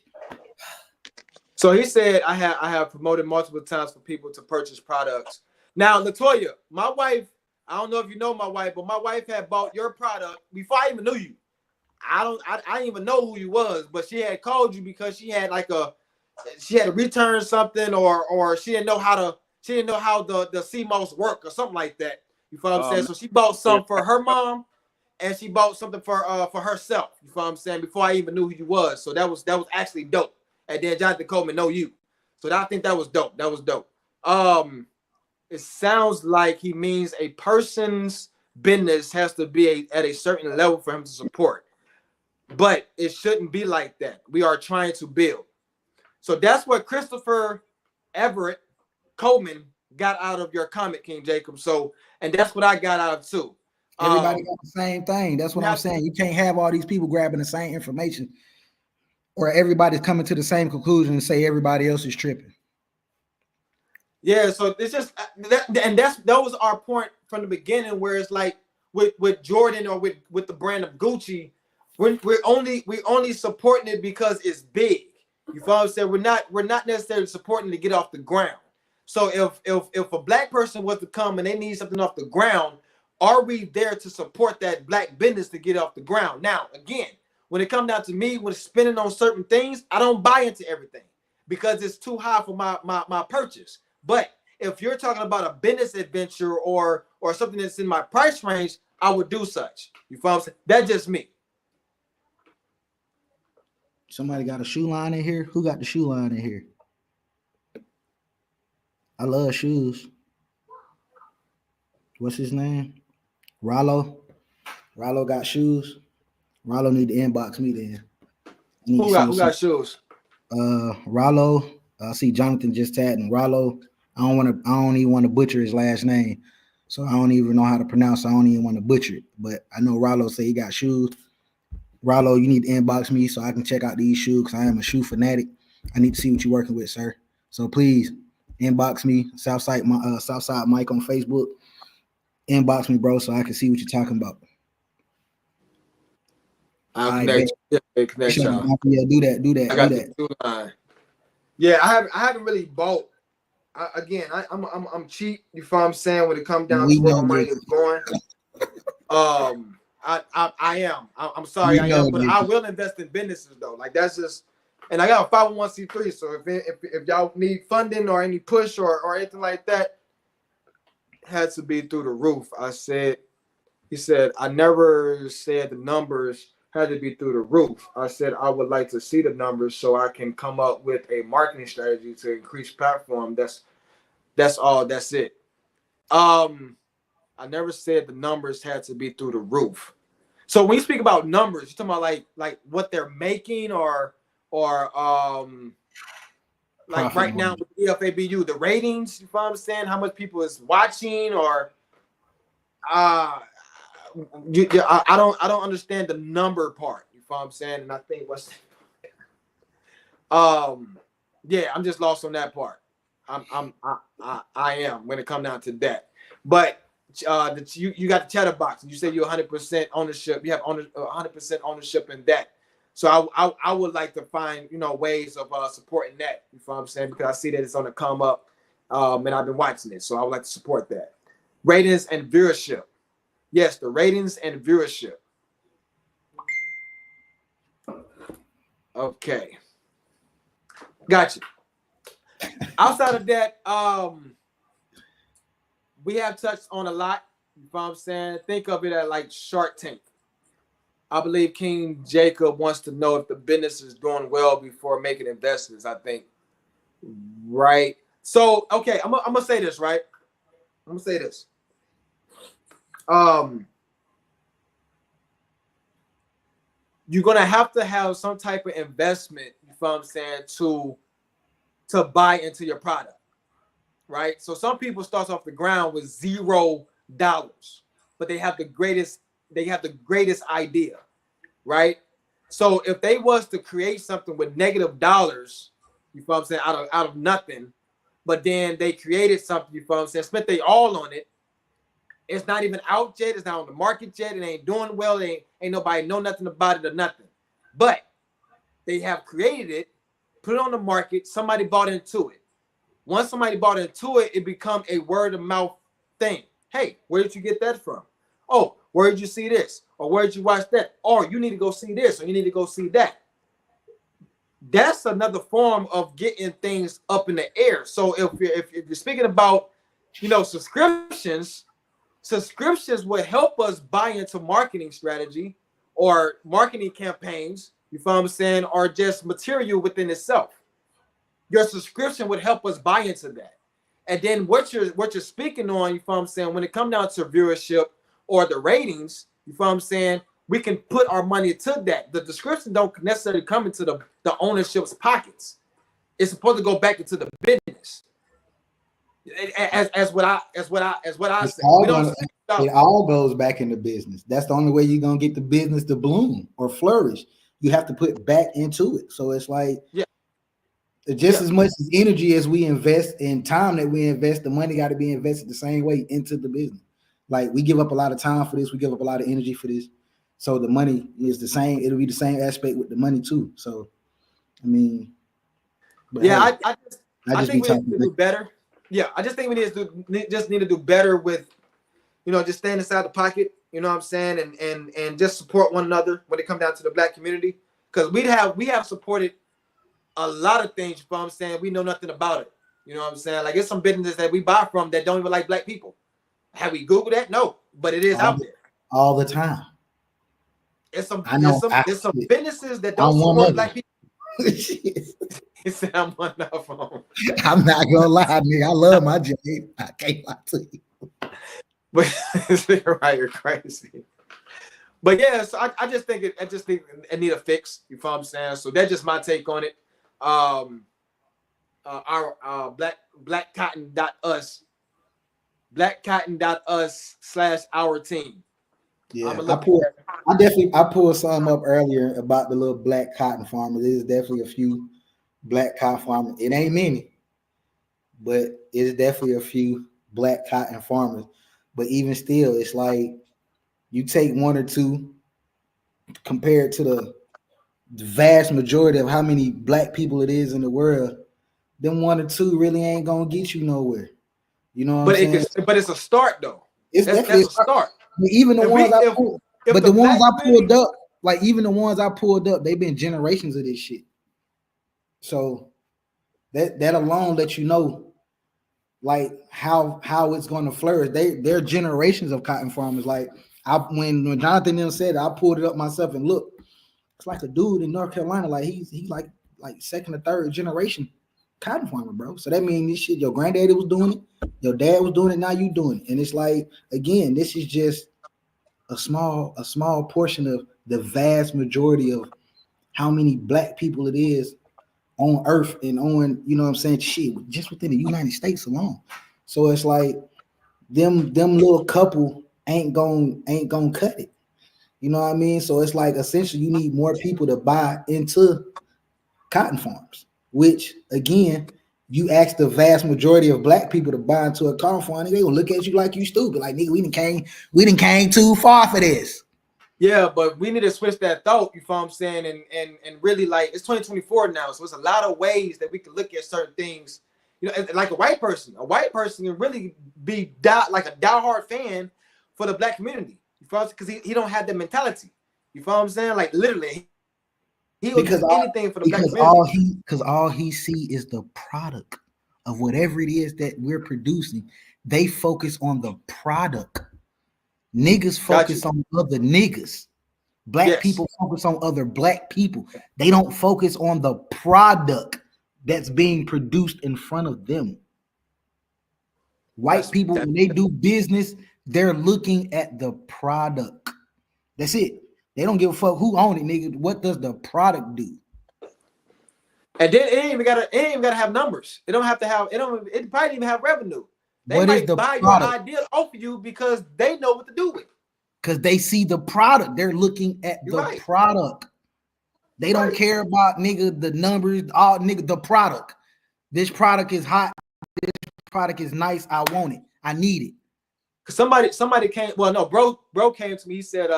So he said, I have promoted multiple times for people to purchase products. Now, Latoya, my wife, I don't know if you know my wife, but my wife had bought your product before I even knew you. I didn't even know who you was, but she had called you because she had she had to return something or she didn't know how the CMOS work or something like that. You feel what I'm saying? So she bought something for her mom and she bought something for herself. You feel what I'm saying? Before I even knew who you was. So that was actually dope. And then Jonathan Coleman know you. So I think that was dope. That was dope. It sounds like he means a person's business has to be at a certain level for him to support. But it shouldn't be like that. We are trying to build. So that's what Christopher Everett Coleman got out of your comment, King Jacob. So, and that's what I got out of too. Everybody got the same thing. That's what I'm saying. You can't have all these people grabbing the same information or everybody's coming to the same conclusion and say everybody else is tripping. Yeah, so it's just that was our point from the beginning, where it's like with Jordan or with the brand of Gucci, we're only supporting it because it's big. You feel what I'm saying? We're not necessarily supporting to get off the ground. So if a black person was to come and they need something off the ground, are we there to support that black business to get off the ground? Now, again, when it comes down to me, when spending on certain things, I don't buy into everything because it's too high for my purchase. But if you're talking about a business adventure or something that's in my price range, I would do such. You feel what I'm saying? That's just me. Somebody got a shoe line in here? Who got the shoe line in here? I love shoes. What's his name? Rollo. Rollo got shoes. Rollo need to inbox me then. Who got shoes? Rollo. I see Jonathan just tagging Rollo. I don't even want to butcher his last name. So I don't even know how to pronounce it. I don't even want to butcher it. But I know Rollo say he got shoes. Rollo, you need to inbox me so I can check out these shoes because I am a shoe fanatic. I need to see what you're working with, sir. So please inbox me, SouthSide Mike on Facebook. Inbox me, bro, so I can see what you're talking about. I'll connect you. Yeah, do that. I got that. Yeah, I haven't really bought. I'm cheap. You feel what I'm saying? When it comes down to where my money is going, I am. I'm sorry, I am, but I will invest in businesses though. Like that's just, and I got a 501c3. So if y'all need funding or any push or anything like that, it had to be through the roof. He said, I never said the numbers had to be through the roof. I said I would like to see the numbers so I can come up with a marketing strategy to increase platform. That's all. That's it. I never said the numbers had to be through the roof. So when you speak about numbers, you're talking about like what they're making or like right now with EFABU, the ratings, you know what I'm saying? How much people is watching or I don't understand the number part. You know what I'm saying? And I think yeah, I'm just lost on that part. I am when it comes down to that. But you got the chatterbox, and you said you're 100% ownership. You have 100% ownership in that. So I would like to find ways of supporting that. You know what I'm saying? Because I see that it's on the come up, and I've been watching it. So I would like to support that. Ratings and viewership. Yes, the ratings and viewership. Okay. Gotcha. Outside of that, we have touched on a lot. You know what I'm saying? Think of it as like Shark Tank. I believe King Jacob wants to know if the business is doing well before making investments. I think, right? So, okay, I'm gonna say this, right? I'm gonna say this. You're gonna have to have some type of investment. You feel what I'm saying, to buy into your product, right? So some people start off the ground with $0, but they have the greatest idea, right? So if they was to create something with negative dollars, you feel what I'm saying, out of nothing, but then they created something, you feel what I'm saying, spent they all on it. It's not even out yet, it's not on the market yet, it ain't doing well, ain't nobody know nothing about it or nothing. But they have created it, put it on the market, somebody bought into it. Once somebody bought into it, it become a word of mouth thing. Hey, where did you get that from? Oh, where did you see this? Or where did you watch that? Or you need to go see this, or you need to go see that. That's another form of getting things up in the air. So if you're speaking about, subscriptions would help us buy into marketing strategy or marketing campaigns, you feel what I'm saying, or just material within itself. Your subscription would help us buy into that. And then what you're speaking on, you feel what I'm saying, when it comes down to viewership or the ratings, you feel what I'm saying, we can put our money to that. The subscription don't necessarily come into the ownership's pockets. It's supposed to go back into the business. As what I say. It all goes back into business. That's the only way you're gonna get the business to bloom or flourish. You have to put back into it. So it's like, as much as energy as we invest in time that we invest, the money got to be invested the same way into the business. Like we give up a lot of time for this, we give up a lot of energy for this. So the money is the same. It'll be the same aspect with the money too. So, I mean, I think we need to do better. Yeah, I just think we need to do better with, just staying inside the pocket. You know what I'm saying, and just support one another when it comes down to the Black community, because we have supported a lot of things. You know what I'm saying, we know nothing about it. You know what I'm saying, like it's some businesses that we buy from that don't even like Black people. Have we Googled that? No, but it is out there all the time. It's some businesses that don't support Black people. He said I'm one of them. I'm not gonna lie, nigga. I love my job. I can't lie to you. But right, you're crazy. But yeah, so I just think it need a fix. You feel what I'm saying? So that's just my take on it. Our blackcotton.us /our team. Yeah, I pulled something up earlier about the little black cotton farmers. There's definitely a few black cotton farmers. It ain't many, but it's definitely a few black cotton farmers. But even still, it's like you take one or two compared to the vast majority of how many Black people it is in the world. Them one or two really ain't gonna get you nowhere. You know what I'm saying? But it's a start though. That's a start. Even the ones I pulled up, they've been generations of this shit. So that alone lets you know, like how it's going to flourish. They're generations of cotton farmers. Like when Jonathan them said it, I pulled it up myself and look, it's like a dude in North Carolina. Like he's like second or third generation cotton farmer, bro. So that means this shit, your granddaddy was doing it, your dad was doing it, now you doing it. And it's like, again, this is just a small portion of the vast majority of how many Black people it is on earth and on, you know what I'm saying, shit, just within the United States alone. So it's like them little couple ain't gonna cut it. You know what I mean? So it's like essentially you need more people to buy into cotton farms, which again, you ask the vast majority of Black people to buy into a cotton farm, they gonna look at you like you stupid. Like, nigga, we done came too far for this. Yeah, but we need to switch that thought, you feel what I'm saying, and really, like, it's 2024 now, so it's a lot of ways that we can look at certain things. Like a white person can really be like a diehard fan for the Black community. You feel, because he don't have the mentality. You feel what I'm saying? Like literally, he will do anything for the Black community. Because all he see is the product of whatever it is that we're producing. They focus on the product. Niggas focus on other niggas. Black people focus on other black people. They don't focus on the product that's being produced in front of them. White people, when they do business, they're looking at the product. That's it. They don't give a fuck who own it, nigga. What does the product do? And then it ain't even gotta have numbers. It don't have to have. It probably even have revenue. They might buy your idea off of you because they know what to do with it. Because they see the product. They're looking at the product. They don't care about, nigga, the numbers, all nigga, the product. This product is hot. This product is nice. I want it. I need it. Cause somebody came. Well, no, bro came to me. He said,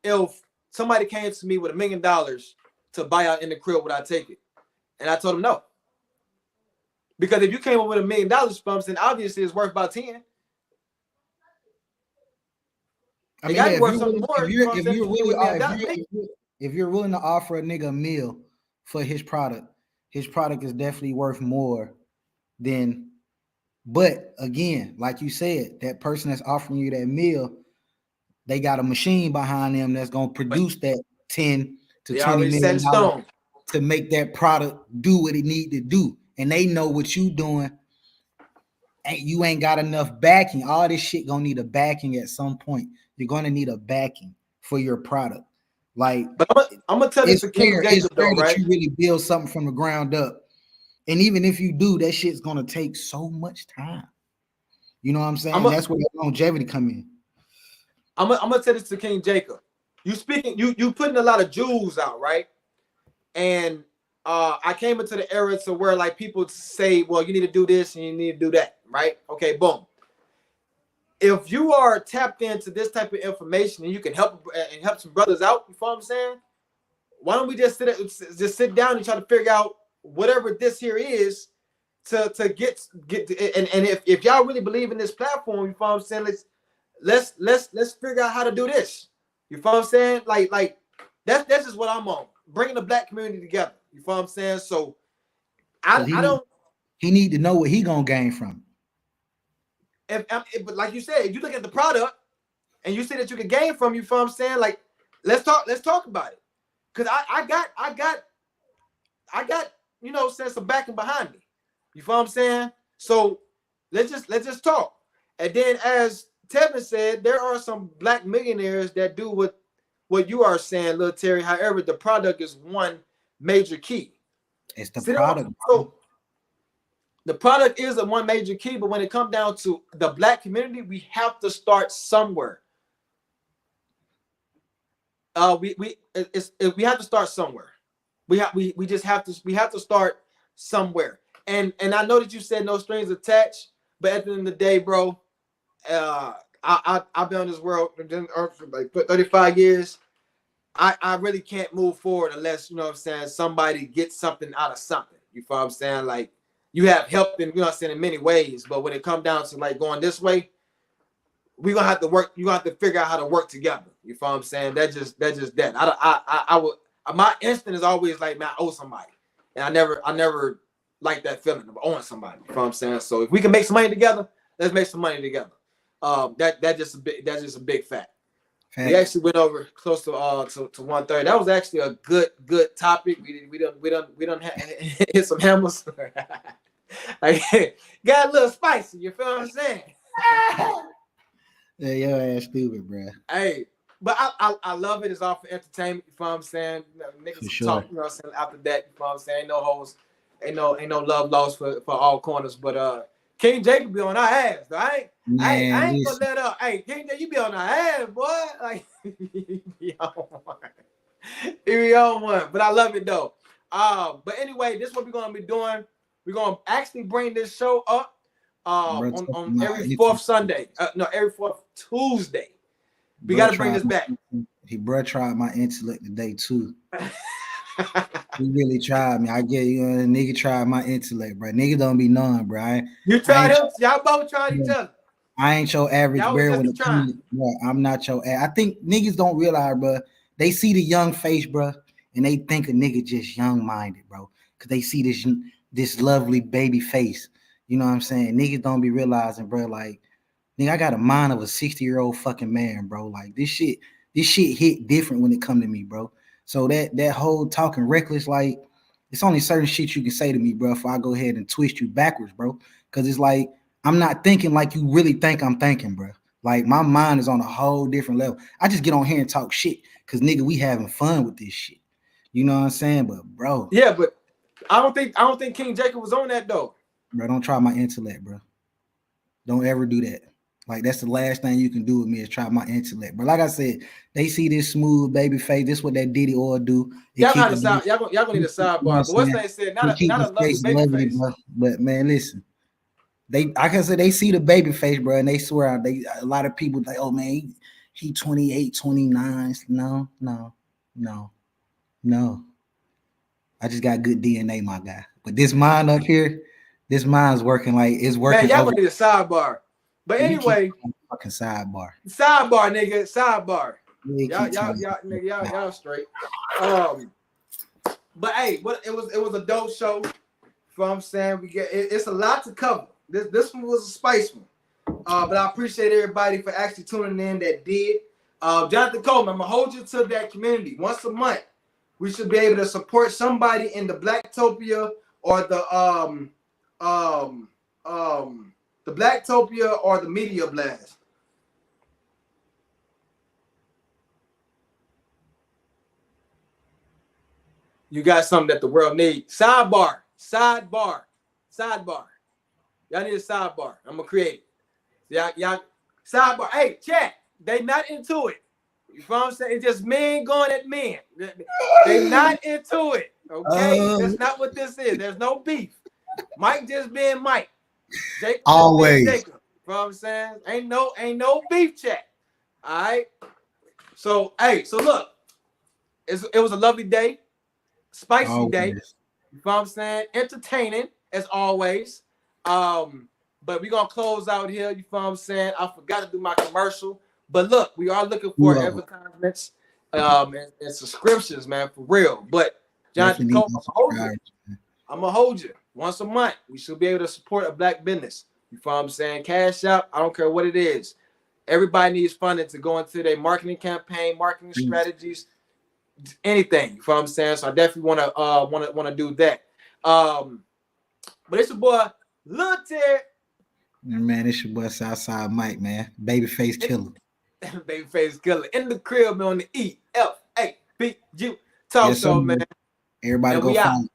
if somebody came to me with $1 million to buy out in the crib, would I take it? And I told him no. Because if you came up with $1 million from, then obviously it's worth about 10. I mean, if you're willing to offer a nigga a meal for his product is definitely worth more than. But again, like you said, that person that's offering you that meal, they got a machine behind them that's gonna produce that 10 to $20 million to make that product do what it need to do, and they know what you doing. And you ain't got enough backing. All this shit gonna need a backing at some point. You're gonna need a backing for your product. Like, but I'm gonna tell this to King Jacob though, right? You really build something from the ground up, and even if you do, that shit's gonna take so much time. You know what I'm saying? That's where the longevity come in. I'm gonna tell this to King Jacob. You putting a lot of jewels out, right? And I came into the era to where like people say, well, you need to do this and you need to do that, right? Okay, boom. If you are tapped into this type of information and you can help some brothers out, you know what I'm saying? Why don't we just sit down and try to figure out whatever this here is to get and if y'all really believe in this platform, you know what I'm saying? Let's figure out how to do this. You know what I'm saying? Like that's just what I'm on. Bringing the black community together. You know what I'm saying? So he need to know what he gonna gain from it. But like you said, if you look at the product and you see that you can gain from, you know what I'm saying? Like, let's talk about it. Cause I got some backing behind me. You know what I'm saying? So let's just talk. And then as Tevin said, there are some black millionaires that do what you are saying, Lil Terry. However, the product is one major key. It's the product. So the product is a one major key, but when it comes down to the black community, we have to start somewhere. We have to start somewhere. We have to start somewhere. And I know that you said no strings attached, but at the end of the day, bro, I've been on this world for like 35 years. I really can't move forward unless, you know what I'm saying, somebody gets something out of something. You know what I'm saying? Like, you have helped in, you know what I'm saying, in many ways, but when it comes down to like going this way, we're gonna have to work. You're gonna have to figure out how to work together. You know what I'm saying? That's just that. I would, my instinct is always like, man, I owe somebody. And I never like that feeling of owing somebody. You know what I'm saying? So if we can make some money together, let's make some money together. That's just a big fact. We actually went over close to 1:30. That was actually a good topic. We don't hit some hammers. Like, got a little spicy. You feel what I'm saying? Yeah, your ass stupid, bro. Hey, but I love it. It's all for entertainment. You feel what I'm saying? Niggas talk. You know what I'm saying? After that, you feel what I'm saying? Ain't no hoes. Ain't no love lost for all corners. But King Jacob be on our ass, though. I ain't gonna let up. Hey, King Jacob, you be on our ass, boy. Like, he be on one. But I love it though. But anyway, this is what we're gonna be doing. We're gonna actually bring this show up on every fourth Sunday. Every fourth Tuesday. We gotta bring this back. Bruh tried my intellect today too. He really tried me. I get you. Nigga tried my intellect, bro. Nigga don't be knowing, bro. You tried him. Y'all both tried each other. I ain't your average bear when it comes. I'm not your. I think niggas don't realize, bro. They see the young face, bro, and they think a nigga just young minded, bro, because they see this lovely baby face. You know what I'm saying? Niggas don't be realizing, bro. Like, nigga, I got a mind of a 60-year-old fucking man, bro. Like, this shit this shit hit different when it come to me, bro. So that whole talking reckless, like, it's only certain shit you can say to me, bro, if I go ahead and twist you backwards, bro. Because it's like, I'm not thinking like you really think I'm thinking, bro. Like, my mind is on a whole different level. I just get on here and talk shit because, nigga, we having fun with this shit. You know what I'm saying? But, bro. Yeah, but I don't think King Jacob was on that, though. Bro, don't try my intellect, bro. Don't ever do that. Like, that's the last thing you can do with me is try my intellect. But like I said, they see this smooth baby face. This what that Diddy oil do. Y'all gonna need a sidebar. But what's they said? Not a lovely baby face. Bro. But man, listen, I can say they see the baby face, bro, and they swear a lot of people like, oh man, he 28, 29. No. I just got good DNA, my guy. But this mind up here, this mind's working like it's working. Man, y'all gonna need a sidebar. But anyway, fucking sidebar, nigga, sidebar. Y'all straight. But hey, it was a dope show. You know what I'm saying? It's a lot to cover. This one was a spice one. But I appreciate everybody for actually tuning in that did. Jonathan Coleman, I'm gonna hold you to that community. Once a month, we should be able to support somebody in the Blacktopia or the Blacktopia or the Media Blast. You got something that the world needs. Sidebar. Y'all need a sidebar. I'm gonna create it. Y'all sidebar. Hey, chat. They not into it. You know what I'm saying? It's just men going at men. They not into it. Okay, that's not what this is. There's no beef. Mike just being Mike. Jacob always. Jacob. You know what I'm saying? Ain't no beef chat. All right. So look, it was a lovely day, spicy always. day. You know what I'm saying? Entertaining as always. But we're gonna close out here. You know what I'm saying? I forgot to do my commercial. But look, we are looking for advertisements and subscriptions, man, for real. But Jonathan Cole, I'm gonna hold you once a month. We should be able to support a black business. You know what I'm saying? Cash up. I don't care what it is. Everybody needs funding to go into their marketing campaign, marketing strategies, anything. You know what I'm saying? So I definitely wanna do that. But it's your boy Lil Ted. Man, it's your boy SouthSide Mike, man. Babyface killer. Babyface killer in the crib on the EFABU Talk Show, man. Everybody go follow.